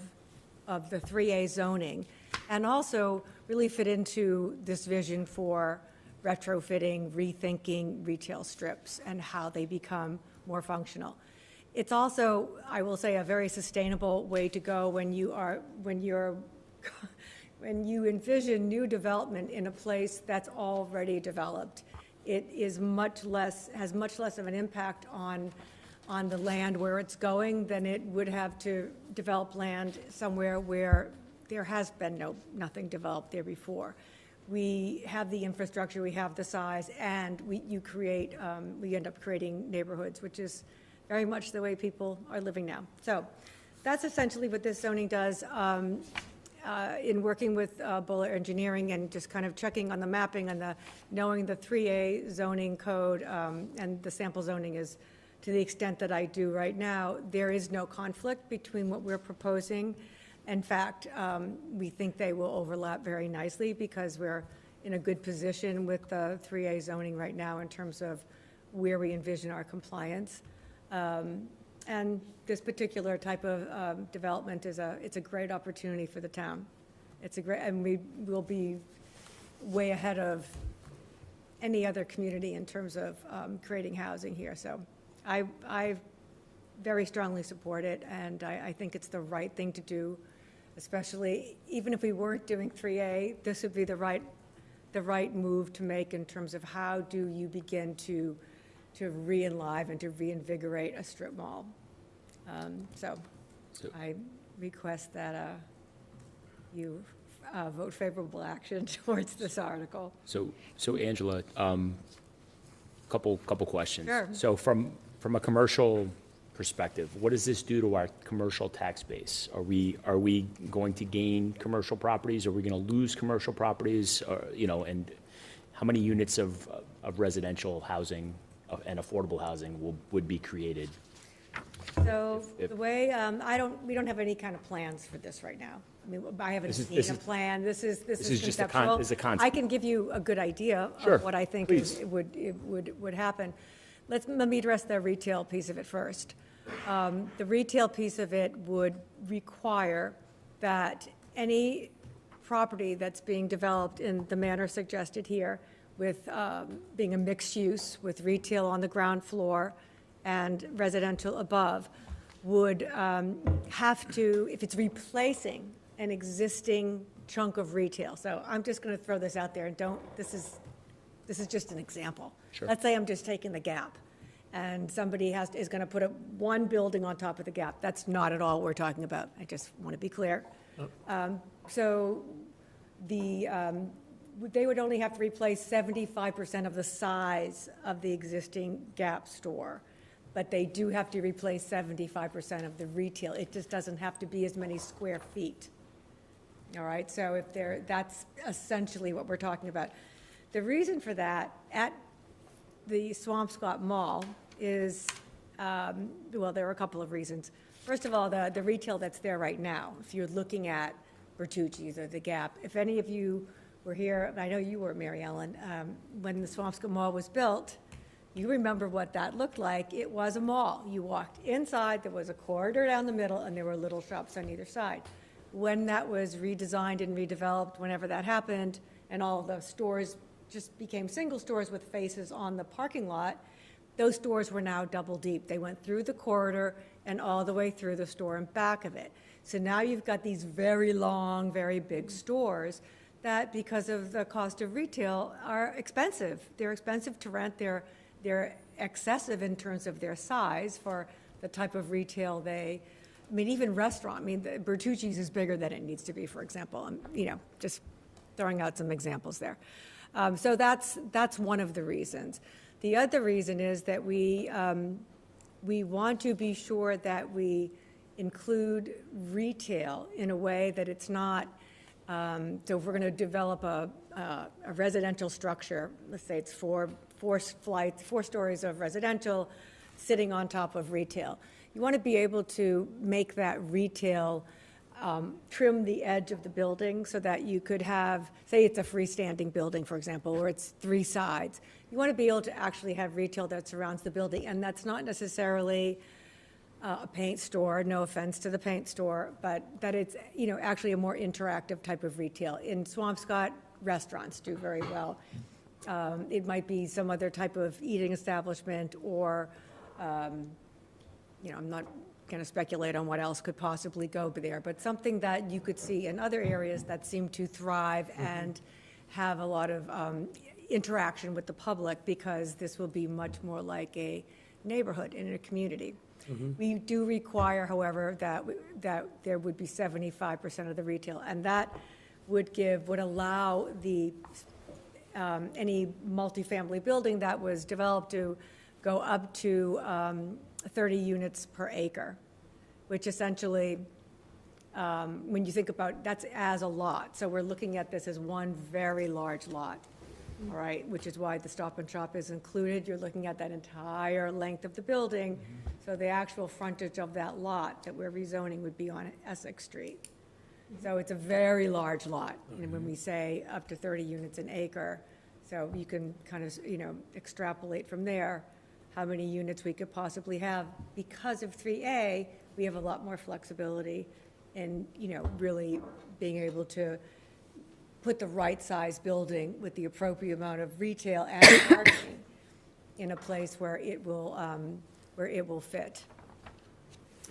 the 3A zoning, and also really fit into this vision for retrofitting, rethinking retail strips and how they become more functional. It's also, I will say, a very sustainable way to go when you envision new development in a place that's already developed. It is has much less of an impact on the land where it's going than it would have to develop land somewhere where there has been nothing developed there before. We have the infrastructure, we have the size, and we end up creating neighborhoods, which is very much the way people are living now. So that's essentially what this zoning does. In working with Bowler Engineering and just kind of checking on the mapping and knowing the 3A zoning code and the sample zoning is to the extent that I do right now, there is no conflict between what we're proposing. In fact, we think they will overlap very nicely because we're in a good position with the 3A zoning right now in terms of where we envision our compliance. And this particular type of development it's a great opportunity for the town. And we will be way ahead of any other community in terms of creating housing here. So I very strongly support it, and I think it's the right thing to do, especially even if we weren't doing 3A, this would be the right move to make in terms of how do you begin to re-enliven, to reinvigorate a strip mall. So I request that you vote favorable action towards this article. So Angela, couple questions. Sure. So from a commercial perspective, what does this do to our commercial tax base? Are we going to gain commercial properties? Are we going to lose commercial properties? Or, and how many units of residential housing and affordable housing would be created? So the way, we don't have any kind of plans for this right now. I mean, I haven't seen a plan. This is just a conceptual. concept. I can give you a good idea Sure, of what I think please. would happen. Let me address the retail piece of it first. The retail piece of it would require that any property that's being developed in the manner suggested here, with being a mixed use with retail on the ground floor and residential above, would have to, if it's replacing an existing chunk of retail. So I'm just going to throw this out there, and this is just an example. Sure. Let's say I'm just taking the Gap, and somebody is going to put up one building on top of the Gap. That's not at all what we're talking about. I just want to be clear. So they would only have to replace 75% of the size of the existing Gap store, but they do have to replace 75% of the retail. It just doesn't have to be as many square feet. All right, so that's essentially what we're talking about. The reason for that at the Swampscott Mall is, well, there are a couple of reasons. First of all, the retail that's there right now, if you're looking at Bertucci's or the Gap, if any of you were here, I know you were, Mary Ellen, when the Swampscott Mall was built, you remember what that looked like. It was a mall. You walked inside, there was a corridor down the middle, and there were little shops on either side. When that was redesigned and redeveloped, whenever that happened, and all the stores just became single stores with faces on the parking lot, those stores were now double deep. They went through the corridor and all the way through the store and back of it. So now you've got these very long, very big stores that, because of the cost of retail, are expensive. They're expensive to rent. They're excessive in terms of their size for the type of retail I mean, even restaurant. I mean, the Bertucci's is bigger than it needs to be, for example. Just throwing out some examples there. So that's one of the reasons. The other reason is that we want to be sure that we include retail in a way that it's not. So if we're going to develop a residential structure, let's say it's four stories of residential sitting on top of retail. You want to be able to make that retail trim the edge of the building so that you could have, say it's a freestanding building, for example, or it's three sides. You want to be able to actually have retail that surrounds the building, and that's not necessarily a paint store, no offense to the paint store, but that it's, actually a more interactive type of retail. In Swampscott, restaurants do very well. It might be some other type of eating establishment, or, I'm not going to speculate on what else could possibly go there, but something that you could see in other areas that seem to thrive and have a lot of interaction with the public, because this will be much more like a neighborhood in a community. We do require, however, that there would be 75% of the retail, and that would allow any multifamily building that was developed to go up to 30 units per acre, which essentially, when you think about, that's as a lot. So we're looking at this as one very large lot, all right, which is why the Stop and Shop is included. You're looking at that entire length of the building. So the actual frontage of that lot that we're rezoning would be on Essex Street. So it's a very large lot, when we say up to 30 units an acre. So you can kind of, extrapolate from there. how many units we could possibly have. Because of 3A, we have a lot more flexibility in, really being able to put the right size building with the appropriate amount of retail and parking in a place where it will fit.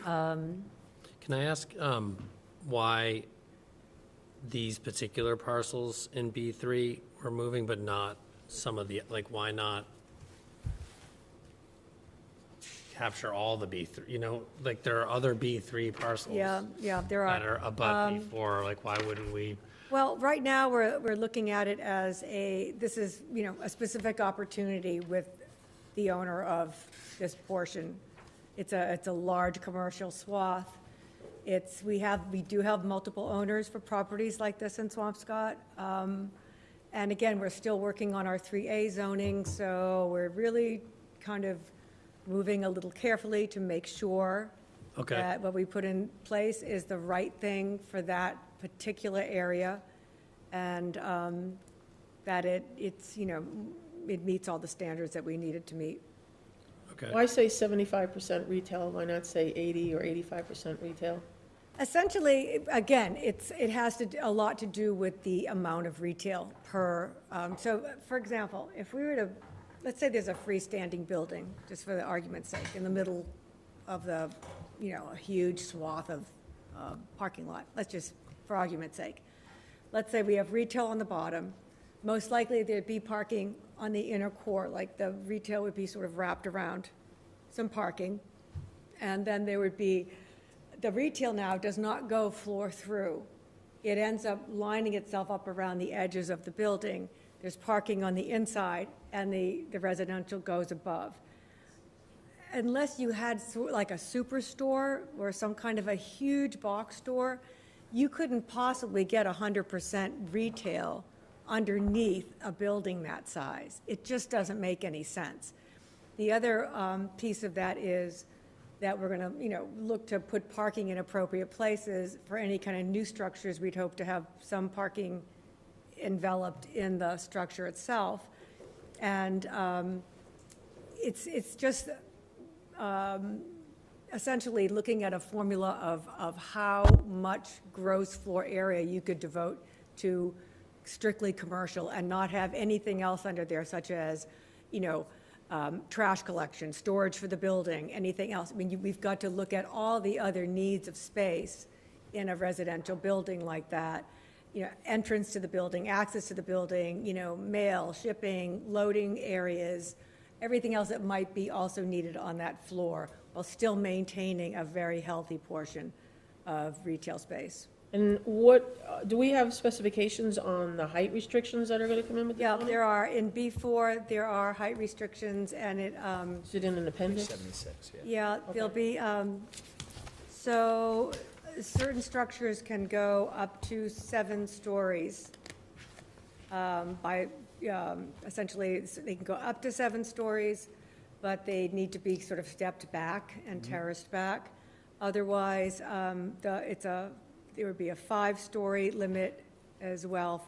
Can I ask why these particular parcels in B3 were moving, but not some of the, like, why not capture all the B3, like, there are other B3 parcels. Yeah, there are. That are above B4, like, why wouldn't we? Well, right now, we're looking at it as this is, a specific opportunity with the owner of this portion. It's a large commercial swath. We do have multiple owners for properties like this in Swampscott. And again, we're still working on our 3A zoning, so we're really kind of moving a little carefully to make sure that what we put in place is the right thing for that particular area, and that it meets all the standards that we needed to meet. Okay. Why say 75% retail? Why not say 80 or 85% retail? Essentially, again, it has a lot to do with the amount of retail per. So, for example, if we were to, let's say there's a freestanding building, just for the argument's sake, in the middle of a huge swath of parking lot. Let's just, for argument's sake, let's say we have retail on the bottom. Most likely there'd be parking on the inner core, like the retail would be sort of wrapped around some parking, and then there would be. The retail now does not go floor through. It ends up lining itself up around the edges of the building. There's parking on the inside, and the residential goes above. Unless you had like a superstore or some kind of a huge box store, you couldn't possibly get 100% retail underneath a building that size. It just doesn't make any sense. The other piece of that is that we're going to, look to put parking in appropriate places. For any kind of new structures, we'd hope to have some parking enveloped in the structure itself. And it's just essentially looking at a formula of how much gross floor area you could devote to strictly commercial and not have anything else under there, such as, trash collection, storage for the building, anything else. I mean, we've got to look at all the other needs of space in a residential building like that. Entrance to the building, access to the building, mail, shipping, loading areas, everything else that might be also needed on that floor, while still maintaining a very healthy portion of retail space. And what, do we have specifications on the height restrictions that are going to come in with this? Yeah, there are. In B4, there are height restrictions, and it. Is it in an appendix? 76, yeah. Yeah, there'll be, so certain structures can go up to 7 stories. Essentially, they can go up to 7 stories, but they need to be sort of stepped back and terraced back. Otherwise, there would be a 5-story limit as well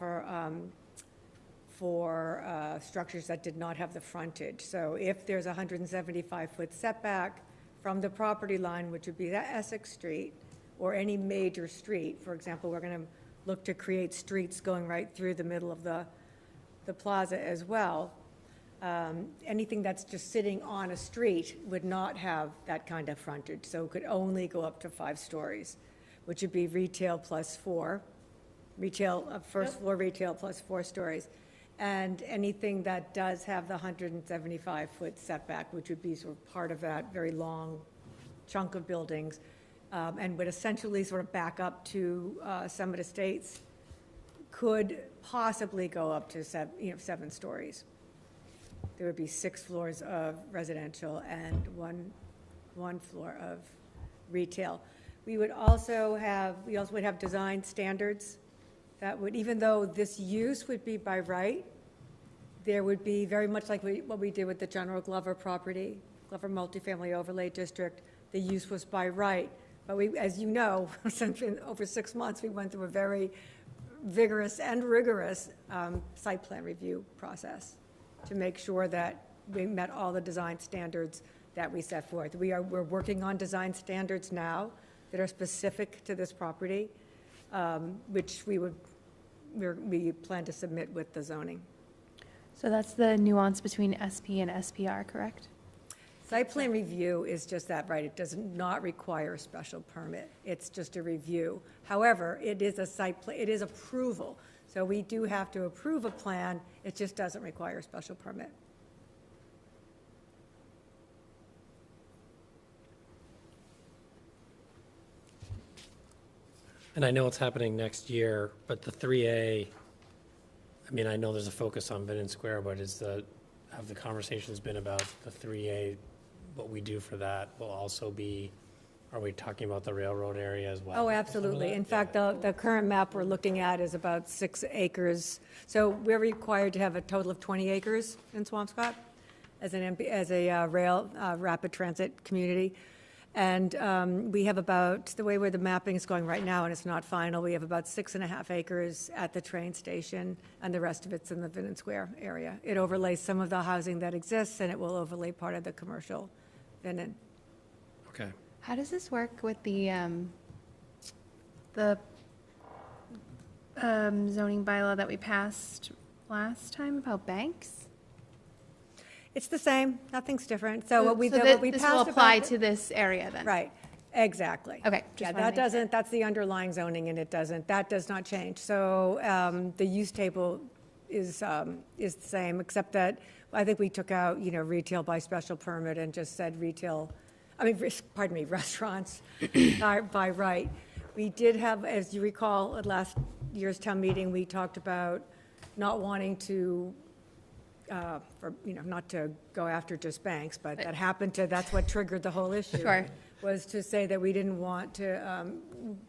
for structures that did not have the frontage. So if there's a 175-foot setback from the property line, which would be that Essex Street, or any major street, for example, we're going to look to create streets going right through the middle of the plaza as well. Anything that's just sitting on a street would not have that kind of frontage, so it could only go up to 5 stories. Which would be retail plus 4, first floor retail plus 4 stories. And anything that does have the 175-foot setback, which would be sort of part of that very long chunk of buildings, and would essentially sort of back up to Summit Estates, could possibly go up to 7 stories. There would be 6 floors of residential and one floor of retail. We also would have design standards that would, even though this use would be by right, there would be very much like what we did with the General Glover property, Glover Multifamily Overlay District. The use was by right, but we, as you know, since over 6 months, we went through a very vigorous and rigorous site plan review process to make sure that we met all the design standards that we set forth. We're working on design standards now that are specific to this property, which we plan to submit with the zoning. So that's the nuance between SP and SPR, correct? Site plan review is just that, right? It does not require a special permit. It's just a review. However, it is a site plan, it is approval. So we do have to approve a plan, it just doesn't require a special permit. And I know it's happening next year, but the 3A, I mean, I know there's a focus on Vinton Square, but have the conversations been about the 3A, what we do for that will also be, are we talking about the railroad area as well? Oh, absolutely. In fact, the current map we're looking at is about 6 acres. So we're required to have a total of 20 acres in Swampscott as a rail rapid transit community. And we have about, the way where the mapping is going right now, and it's not final, we have about 6.5 acres at the train station, and the rest of it's in the Vinton Square area. It overlays some of the housing that exists, and it will overlay part of the commercial Vinton. Okay. How does this work with the zoning bylaw that we passed last time about banks? It's the same, nothing's different. So what we So what we this passed will apply about- to this area then? Right, exactly. Okay, just Yeah, wanted to that make sure. doesn't, that's the underlying zoning, and that does not change. So the use table is the same, except that I think we took out, retail by special permit and just said restaurants by right. We did have, as you recall, at last year's town meeting, we talked about not wanting to not to go after just banks, but that happened to, that's what triggered the whole issue. Sure. Was to say that we didn't want to,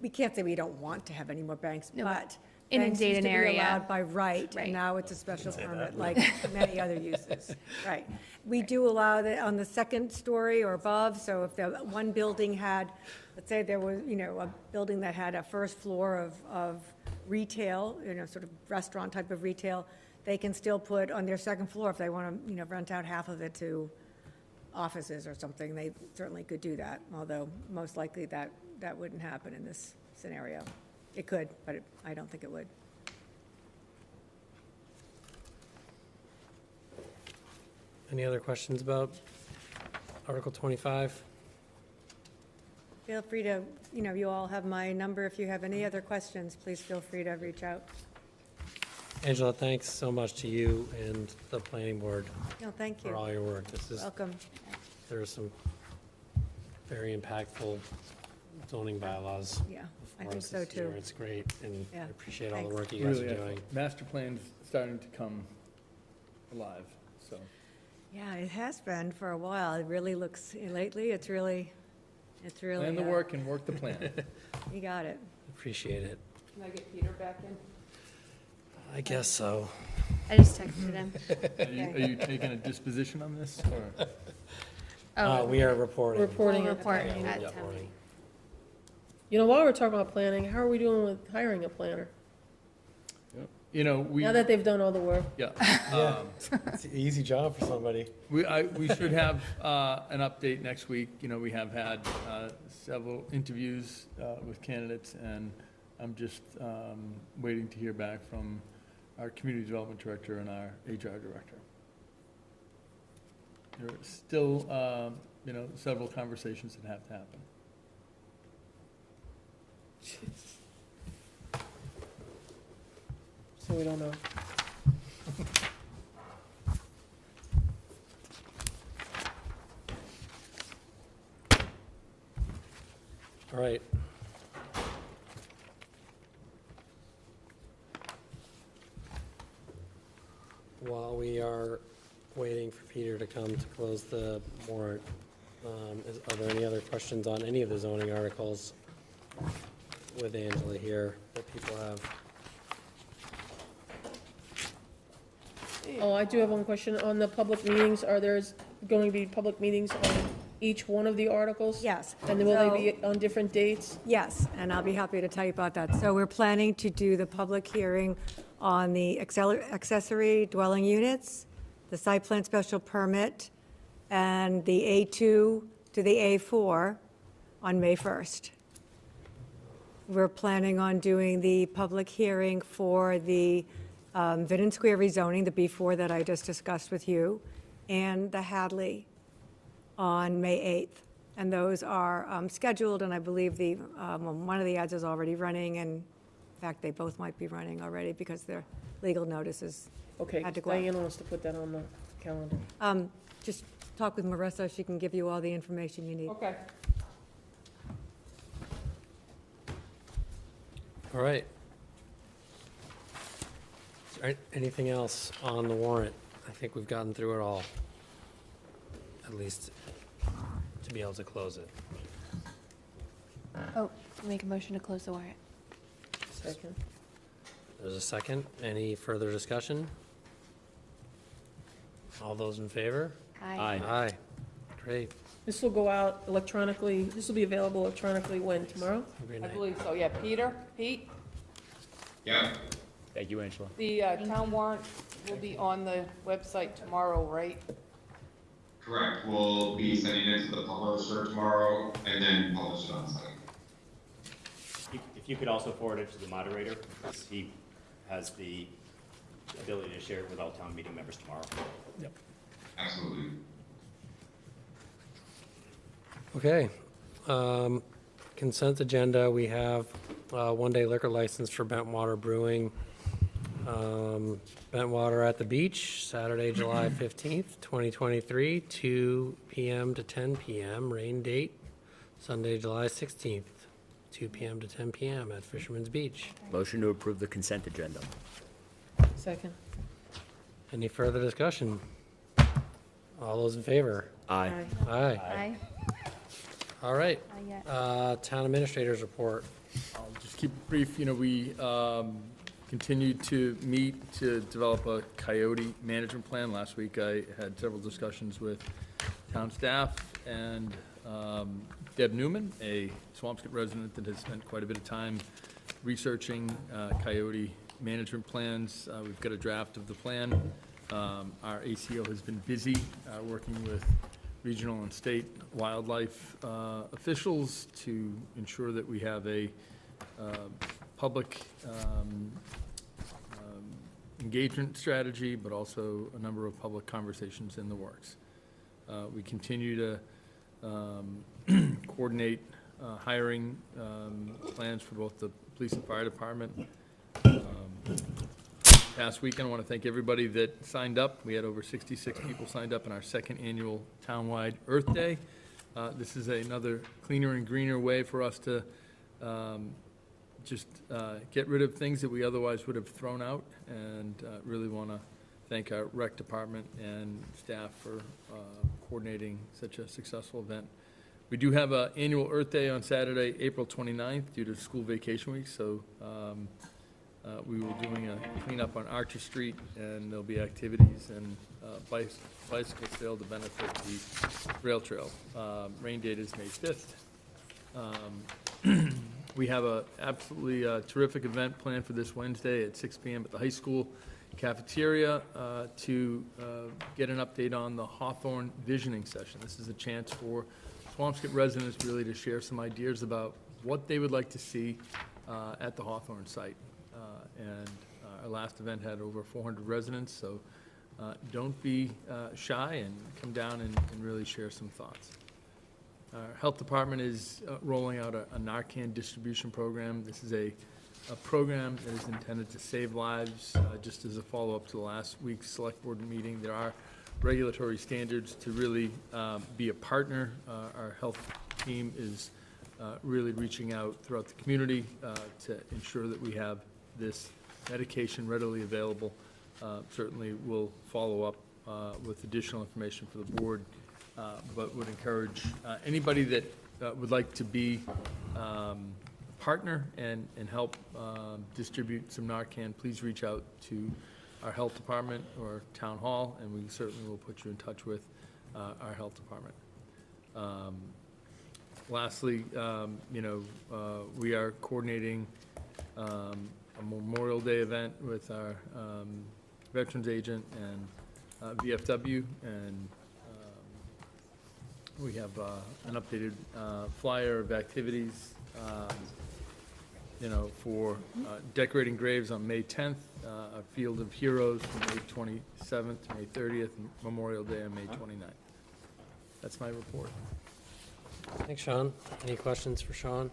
we can't say we don't want to have any more banks, No, but inundate banks used an to be area. allowed by right, Right. and now it's a special permit, like many other uses. Right. We do allow that on the second story or above, so if the one building had, let's say there was, a building that had a first floor of retail, sort of restaurant type of retail, they can still put on their second floor, if they want to, rent out half of it to offices or something, they certainly could do that, although most likely that wouldn't happen in this scenario. It could, but I don't think it would. Any other questions about Article 25? Feel free to, you all have my number. If you have any other questions, please feel free to reach out. Angela, thanks so much to you and the planning board No, thank for all you. your work. This is, Welcome. there are some very impactful zoning bylaws. Yeah, I before think us so this year. too. It's great, and I Yeah, appreciate all the thanks. work you guys are Really, doing. master plan's starting to come alive, so. Yeah, it has been for a while. It really looks, lately, it's really. Plan the work and work the plan. You got it. Appreciate it. Can I get Peter back in? I guess so. I just texted him. Are you taking a disposition on this, or? Oh, We are reporting. Reporting we'll it. report Yeah, we'll at be town reporting. meeting. While we're talking about planning, how are we doing with hiring a planner? We, Now that they've done all the work? yeah. It's an easy job for somebody. We should have an update next week. We have had several interviews with candidates, and I'm just waiting to hear back from our community development director and our HR director. There are still, several conversations that have to happen. So we don't know. All right. While we are waiting for Peter to come to close the warrant, are there any other questions on any of the zoning articles with Angela here that people have? Oh, I do have one question on the public meetings. Are there going to be public meetings on each one of the articles? Yes. And then will So- they be on different dates? Yes, and I'll be happy to tell you about that. So we're planning to do the public hearing on the accessory dwelling units, the site plan special permit and the A2 to the A4 on May 1st. We're planning on doing the public hearing for the Vinton Square rezoning, the B4 that I just discussed with you, and the Hadley on May 8th. And those are scheduled, and I believe one of the ads is already running, and in fact, they both might be running already because their legal notices Okay, had to go out. Diana wants to put that on the calendar. Just talk with Marissa, she can give you all the information you need. Okay. All right. Is there anything else on the warrant? I think we've gotten through it all, at least to be able to close it. Oh, make a motion to close the warrant. Second. There's a second. Any further discussion? All those in favor? Aye. Aye. Great. This will go out electronically, this will be available electronically when, tomorrow? Every I night. believe so, yeah. Pete, Yeah, Thank you, Angela. the town warrant will be on the website tomorrow, right? correct. We'll be sending it to the publisher tomorrow and then publish it on site. If you could also forward it to the moderator, because he has the ability to share it with all town meeting members tomorrow. Absolutely. Okay. Consent agenda, we have one-day liquor license for Bentwater Brewing. Bentwater at the Beach, Saturday, July 15th, 2023, 2 p.m. to 10 p.m. Rain date, Sunday, July 16th, 2 p.m. to 10 p.m. at Fisherman's Beach. Motion to approve the consent agenda. Second. Any further discussion? All those in favor? Aye. Aye. Aye. All right. Yet. Town administrators report. I'll just keep it brief. You know, we continue to meet to develop a coyote management plan. Last week, I had several discussions with town staff and Deb Newman, a Swampscott resident that has spent quite a bit of time researching coyote management plans. We've got a draft of the plan. Our ACO has been busy working with regional and state wildlife officials to ensure that we have a public engagement strategy, but also a number of public conversations in the works. We continue to coordinate hiring plans for both the police and fire department. Past weekend, I want to thank everybody that signed up. We had over 66 people signed up in our second annual townwide Earth Day. This is another cleaner and greener way for us to just get rid of things that we otherwise would have thrown out, and really want to thank our rec department and staff for coordinating such a successful event. We do have an annual Earth Day on Saturday, April 29th, due to school vacation week, so we will be doing a cleanup on Archer Street, and there'll be activities and bicycle sale to benefit the rail trail. Rain date is May 5th. We have a absolutely terrific event planned for this Wednesday at 6 p.m. at the high school cafeteria to get an update on the Hawthorne visioning session. This is a chance for Swampscott residents really to share some ideas about what they would like to see at the Hawthorne site. And our last event had over 400 residents, so don't be shy and come down and really share some thoughts. Our health department is rolling out a Narcan distribution program. This is a program that is intended to save lives. Just as a follow-up to the last week's select board meeting, there are regulatory standards to really be a partner. Our health team is really reaching out throughout the community to ensure that we have this medication readily available. Certainly we'll follow up with additional information for the board, but would encourage anybody that would like to be a partner and help distribute some Narcan, please reach out to our health department or town hall, and we certainly will put you in touch with our health department. Lastly, we are coordinating a Memorial Day event with our veterans agent and VFW, and we have an updated flyer of activities, for decorating graves on May 10th, a Field of Heroes from May 27th to May 30th, and Memorial Day on May 29th. That's my report. Thanks, Sean. Any questions for Sean?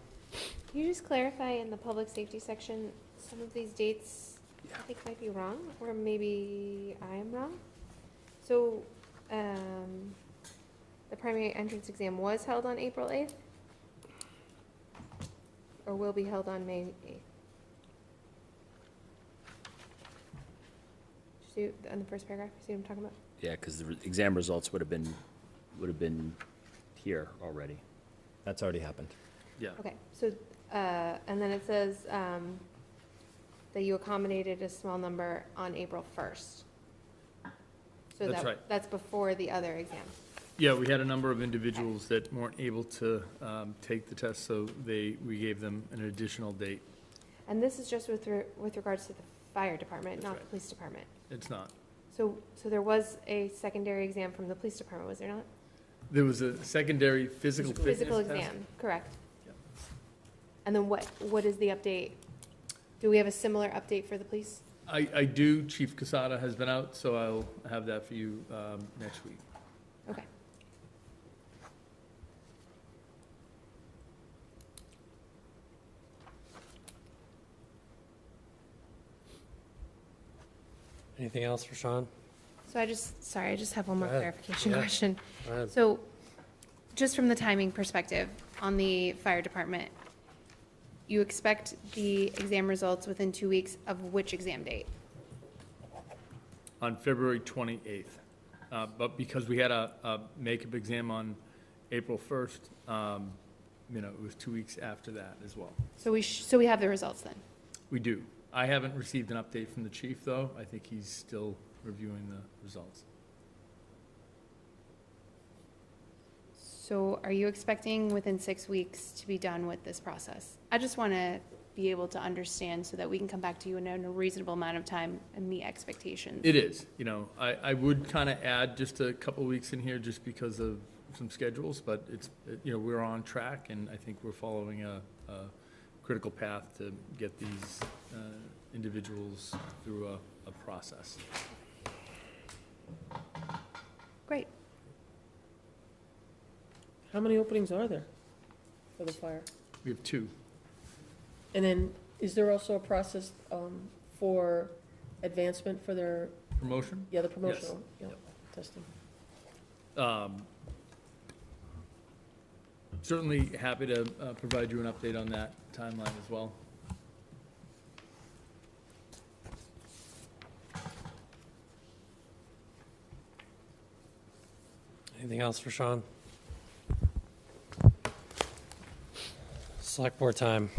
Can you just clarify in the public safety section, some of these dates I think might be wrong, or maybe I'm wrong? So, the primary entrance exam was held on April 8th? Or will be held on May 8th? See, on the first paragraph, see what I'm talking about? Yeah, because the exam results would have been here already. That's already happened. Yeah. Okay, so, and then it says, that you accommodated a small number on April 1st. So That's right. That's before the other exam. Yeah, we had a number of individuals that weren't able to take the test, so we gave them an additional date. And this is just with regards to the fire department, That's not right. the police department. It's not. So there was a secondary exam from the police department, was there not? There was a secondary physical fitness Physical test. exam, correct. Yep. And then what is the update? Do we have a similar update for the police? I do. Chief Casada has been out, so I'll have that for you next week. Okay. Anything else for Sean? So I just have one more Go ahead. clarification Yeah. question. Go ahead. So, just from the timing perspective, on the fire department, you expect the exam results within 2 weeks of which exam date? On February 28th. But because we had a makeup exam on April 1st, it was 2 weeks after that as well. So we have the results then? We do. I haven't received an update from the chief, though. I think he's still reviewing the results. So are you expecting within 6 weeks to be done with this process? I just want to be able to understand so that we can come back to you in a reasonable amount of time and meet expectations. It is. I would kind of add just a couple of weeks in here just because of some schedules, but we're on track, and I think we're following a critical path to get these individuals through a process. Great. How many openings are there for the fire? We have 2. And then, is there also a process for advancement for their, Promotion? the promotional, Yep. testing? Certainly happy to provide you an update on that timeline as well. Anything else for Sean? Select board time.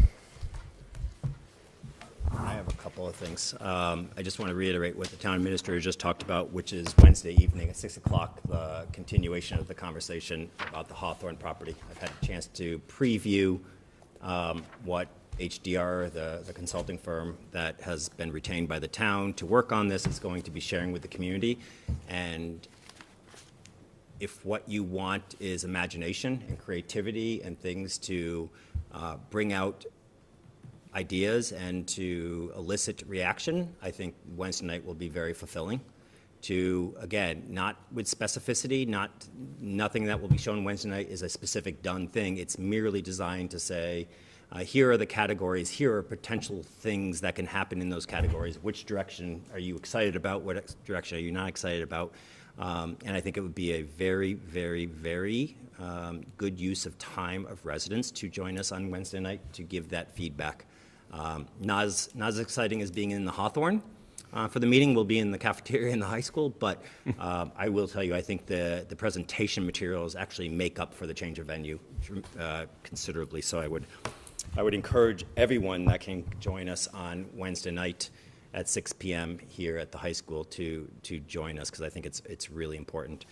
I have a couple of things. I just want to reiterate what the town administrator just talked about, which is Wednesday evening at 6 o'clock, the continuation of the conversation about the Hawthorne property. I've had a chance to preview what HDR, the consulting firm that has been retained by the town to work on this, is going to be sharing with the community. And if what you want is imagination and creativity and things to bring out ideas and to elicit reaction, I think Wednesday night will be very fulfilling. To, again, not with specificity, nothing that will be shown Wednesday night is a specific done thing. It's merely designed to say, here are the categories, here are potential things that can happen in those categories. Which direction are you excited about? What direction are you not excited about? And I think it would be a very, very, very good use of time of residents to join us on Wednesday night to give that feedback. Not as exciting as being in the Hawthorne for the meeting. We'll be in the cafeteria in the high school, but I will tell you, I think the presentation materials actually make up for the change of venue considerably. So I would encourage everyone that can join us on Wednesday night at 6 p.m. here at the high school to join us, because I think it's really important.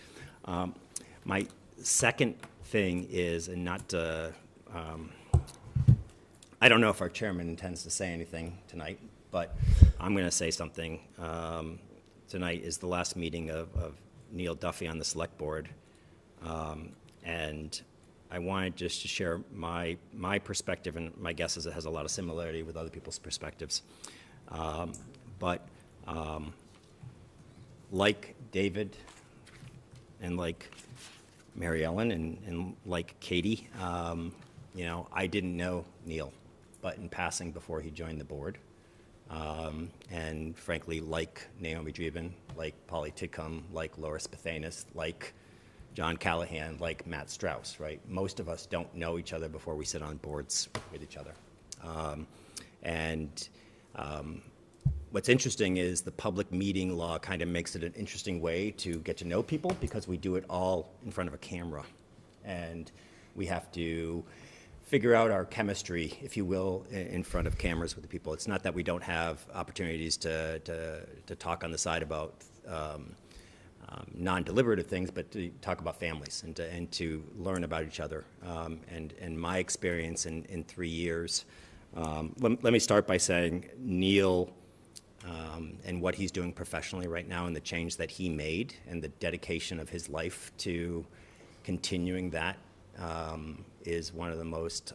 My second thing is, and not I don't know if our chairman intends to say anything tonight, but I'm going to say something tonight is the last meeting of Neil Duffy on the Select Board. And I wanted just to share my perspective, and my guess is it has a lot of similarity with other people's perspectives. But like David and like Mary Ellen and like Katie, you know, I didn't know Neil, but in passing before he joined the board. And frankly, like Naomi Dreeben, like Polly Tidcombe, like Laura Spathanis, like John Callahan, like Matt Strauss, right? Most of us don't know each other before we sit on boards with each other. What's interesting is the public meeting law kind of makes it an interesting way to get to know people because we do it all in front of a camera. And we have to figure out our chemistry, if you will, in front of cameras with the people. It's not that we don't have opportunities to talk on the side about non-deliberative things, but to talk about families and to learn about each other. And my experience in 3 years, let me start by saying Neil and what he's doing professionally right now and the change that he made and the dedication of his life to continuing that is one of the most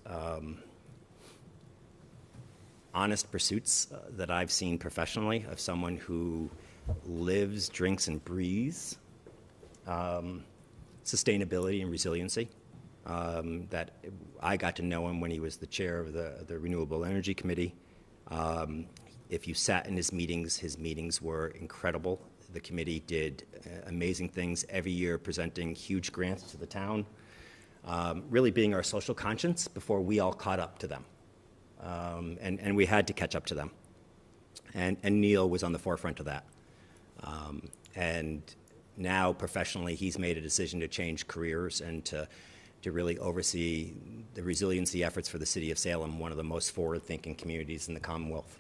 honest pursuits that I've seen professionally of someone who lives, drinks, and breathes sustainability and resiliency. That I got to know him when he was the chair of the Renewable Energy Committee. If you sat in his meetings were incredible. The committee did amazing things every year, presenting huge grants to the town, really being our social conscience before we all caught up to them. And we had to catch up to them. And Neil was on the forefront of that. And now professionally, he's made a decision to change careers and to really oversee the resiliency efforts for the city of Salem, one of the most forward-thinking communities in the Commonwealth.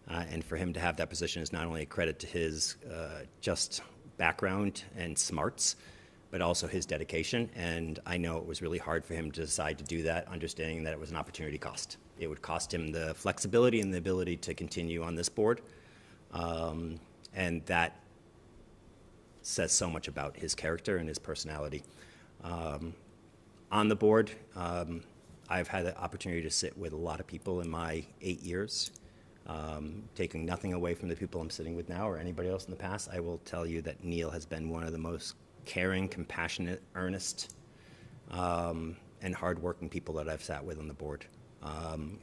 And for him to have that position is not only a credit to his just background and smarts, but also his dedication. And I know it was really hard for him to decide to do that, understanding that it was an opportunity cost. It would cost him the flexibility and the ability to continue on this board. And that says so much about his character and his personality. On the board, I've had the opportunity to sit with a lot of people in my 8 years. Taking nothing away from the people I'm sitting with now or anybody else in the past, I will tell you that Neil has been one of the most caring, compassionate, earnest, and hardworking people that I've sat with on the board.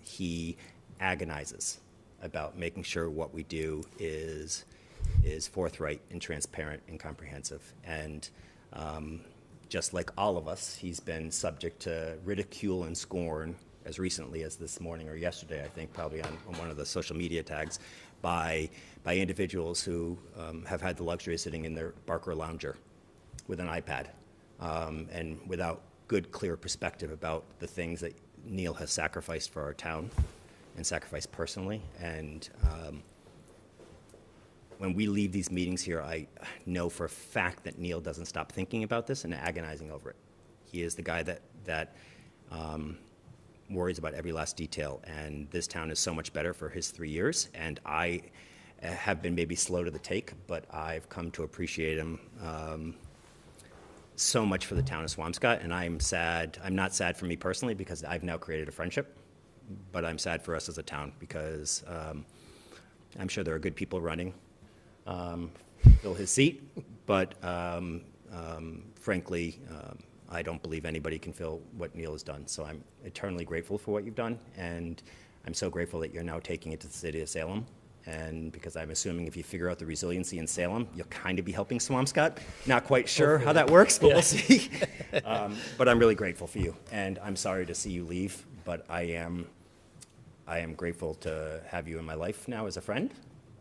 He agonizes about making sure what we do is forthright and transparent and comprehensive. And just like all of us, he's been subject to ridicule and scorn as recently as this morning or yesterday, I think, probably on one of the social media tags, by individuals who have had the luxury of sitting in their Barker Lounger with an iPad and without good, clear perspective about the things that Neil has sacrificed for our town and sacrificed personally. And when we leave these meetings here, I know for a fact that Neil doesn't stop thinking about this and agonizing over it. He is the guy that worries about every last detail, and this town is so much better for his 3 years, and I have been maybe slow to the take, but I've come to appreciate him so much for the town of Swampscott, and I'm not sad for me personally because I've now created a friendship, but I'm sad for us as a town because I'm sure there are good people running fill his seat, but frankly, I don't believe anybody can fill what Neil has done. So I'm eternally grateful for what you've done, and I'm so grateful that you're now taking it to the city of Salem. And because I'm assuming if you figure out the resiliency in Salem, you'll kind of be helping Swampscott. Not quite sure how that works, but we'll see. But I'm really grateful for you, and I'm sorry to see you leave, but I am grateful to have you in my life now as a friend,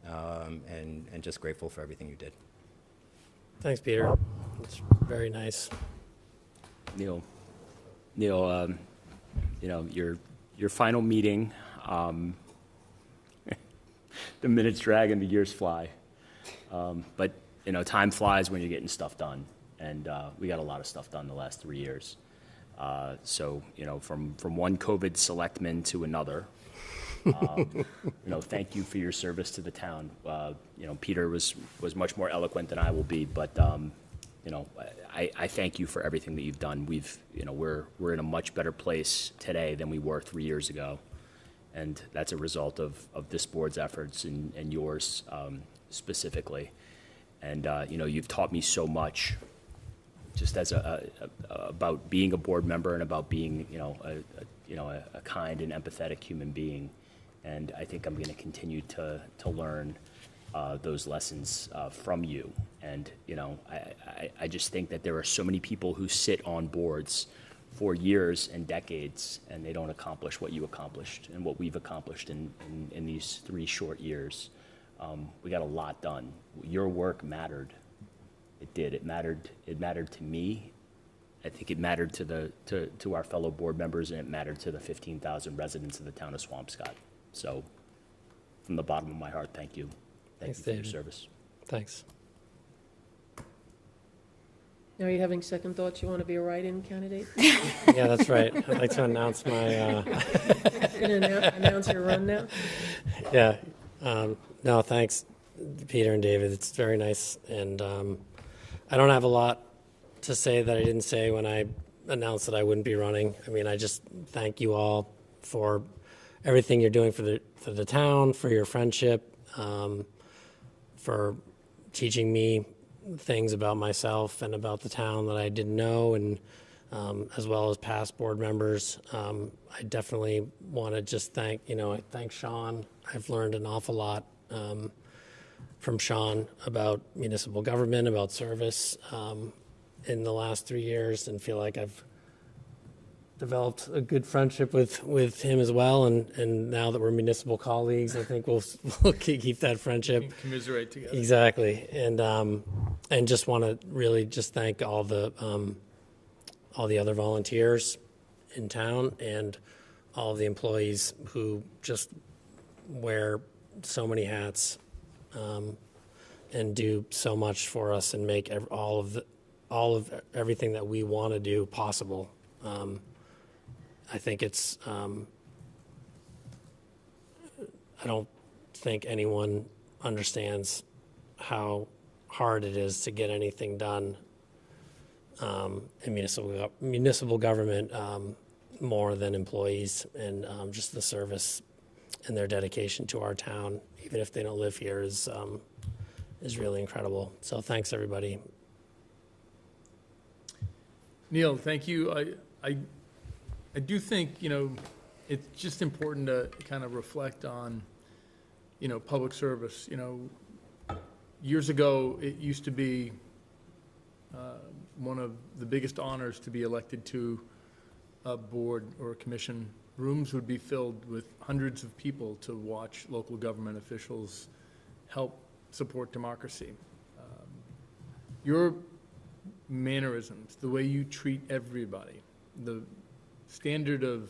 and just grateful for everything you did. Thanks, Peter. It's very nice. Neil, you know, your final meeting, the minutes drag and the years fly. But, you know, time flies when you're getting stuff done. And we got a lot of stuff done the last 3 years. So, you know, from one COVID selectman to another, Thank you for your service to the town. Peter was much more eloquent than I will be, but, I thank you for everything that you've done. We're in a much better place today than we were 3 years ago. And that's a result of this board's efforts and yours specifically. And, you've taught me so much just as about being a board member and about being, a kind and empathetic human being. And I think I'm going to continue to learn those lessons from you. And, I just think that there are so many people who sit on boards for years and decades, and they don't accomplish what you accomplished and what we've accomplished in these 3 short years. We got a lot done. Your work mattered. It did. It mattered to me. I think it mattered to our fellow board members, and it mattered to the 15,000 residents of the town of Swampscott. So, from the bottom of my heart, thank you. Thank you for your service. Thanks. Now, are you having second thoughts? You want to be a write-in candidate? Yeah, that's right. I'd like to announce my, Going to announce your run now? yeah. No, thanks, Peter and David. It's very nice. And I don't have a lot to say that I didn't say when I announced that I wouldn't be running. I mean, I just thank you all for everything you're doing for the town, for your friendship, for teaching me things about myself and about the town that I didn't know, and as well as past board members. I definitely want to just thank Sean. I've learned an awful lot from Sean about municipal government, about service in the last 3 years, and feel like I've developed a good friendship with him as well. And now that we're municipal colleagues, I think we'll keep that friendship. Commiserate together. Exactly. And just want to really just thank all the other volunteers in town and all of the employees who just wear so many hats and do so much for us and make all of everything that we want to do possible. I think it's I don't think anyone understands how hard it is to get anything done in municipal government more than employees, and just the service and their dedication to our town, even if they don't live here, is really incredible. So thanks, everybody. Neil, thank you. I do think, it's just important to kind of reflect on, public service. Years ago, it used to be one of the biggest honors to be elected to a board or a commission. Rooms would be filled with hundreds of people to watch local government officials help support democracy. Your mannerisms, the way you treat everybody, the standard of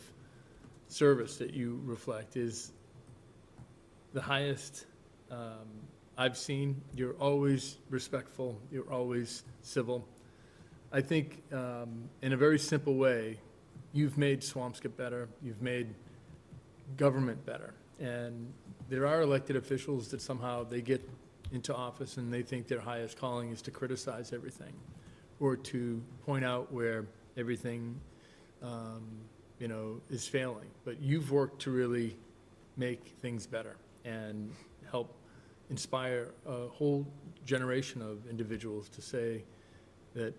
service that you reflect is the highest I've seen. You're always respectful. You're always civil. I think in a very simple way, you've made Swampscott better. You've made government better. And there are elected officials that somehow they get into office and they think their highest calling is to criticize everything or to point out where everything is failing. But you've worked to really make things better and help inspire a whole generation of individuals to say that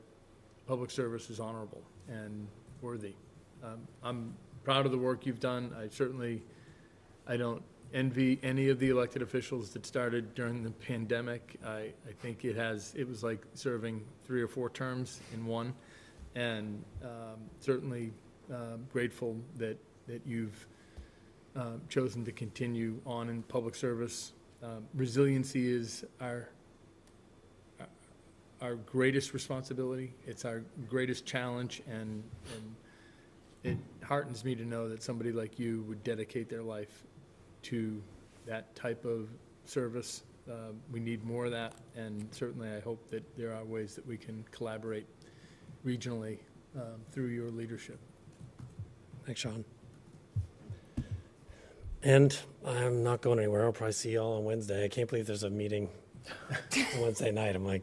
public service is honorable and worthy. I'm proud of the work you've done. I don't envy any of the elected officials that started during the pandemic. I think it was like serving 3 or 4 terms in one, and certainly grateful that you've chosen to continue on in public service. Resiliency is our greatest responsibility. It's our greatest challenge, and it heartens me to know that somebody like you would dedicate their life to that type of service. We need more of that, and certainly I hope that there are ways that we can collaborate regionally through your leadership. Thanks, Sean. And I'm not going anywhere. I'll probably see you all on Wednesday. I can't believe there's a meeting on Wednesday night. I'm like,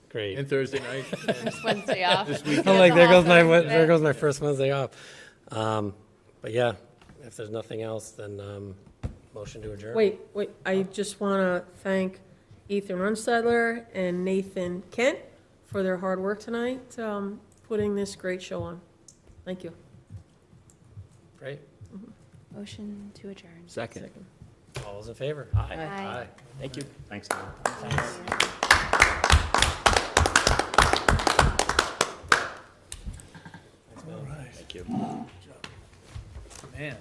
great. And Thursday night, First Wednesday off. this weekend. I'm like, there goes my, Awesome. there goes my first Wednesday off. But yeah, if there's nothing else, then motion to adjourn. Wait, I just want to thank Ethan Runstadler and Nathan Kent for their hard work tonight, putting this great show on. Thank you. Great. Motion to adjourn. Second. All those in favor? Aye. Aye. Thank you. Thanks, Tom. All right. Thank you. Man.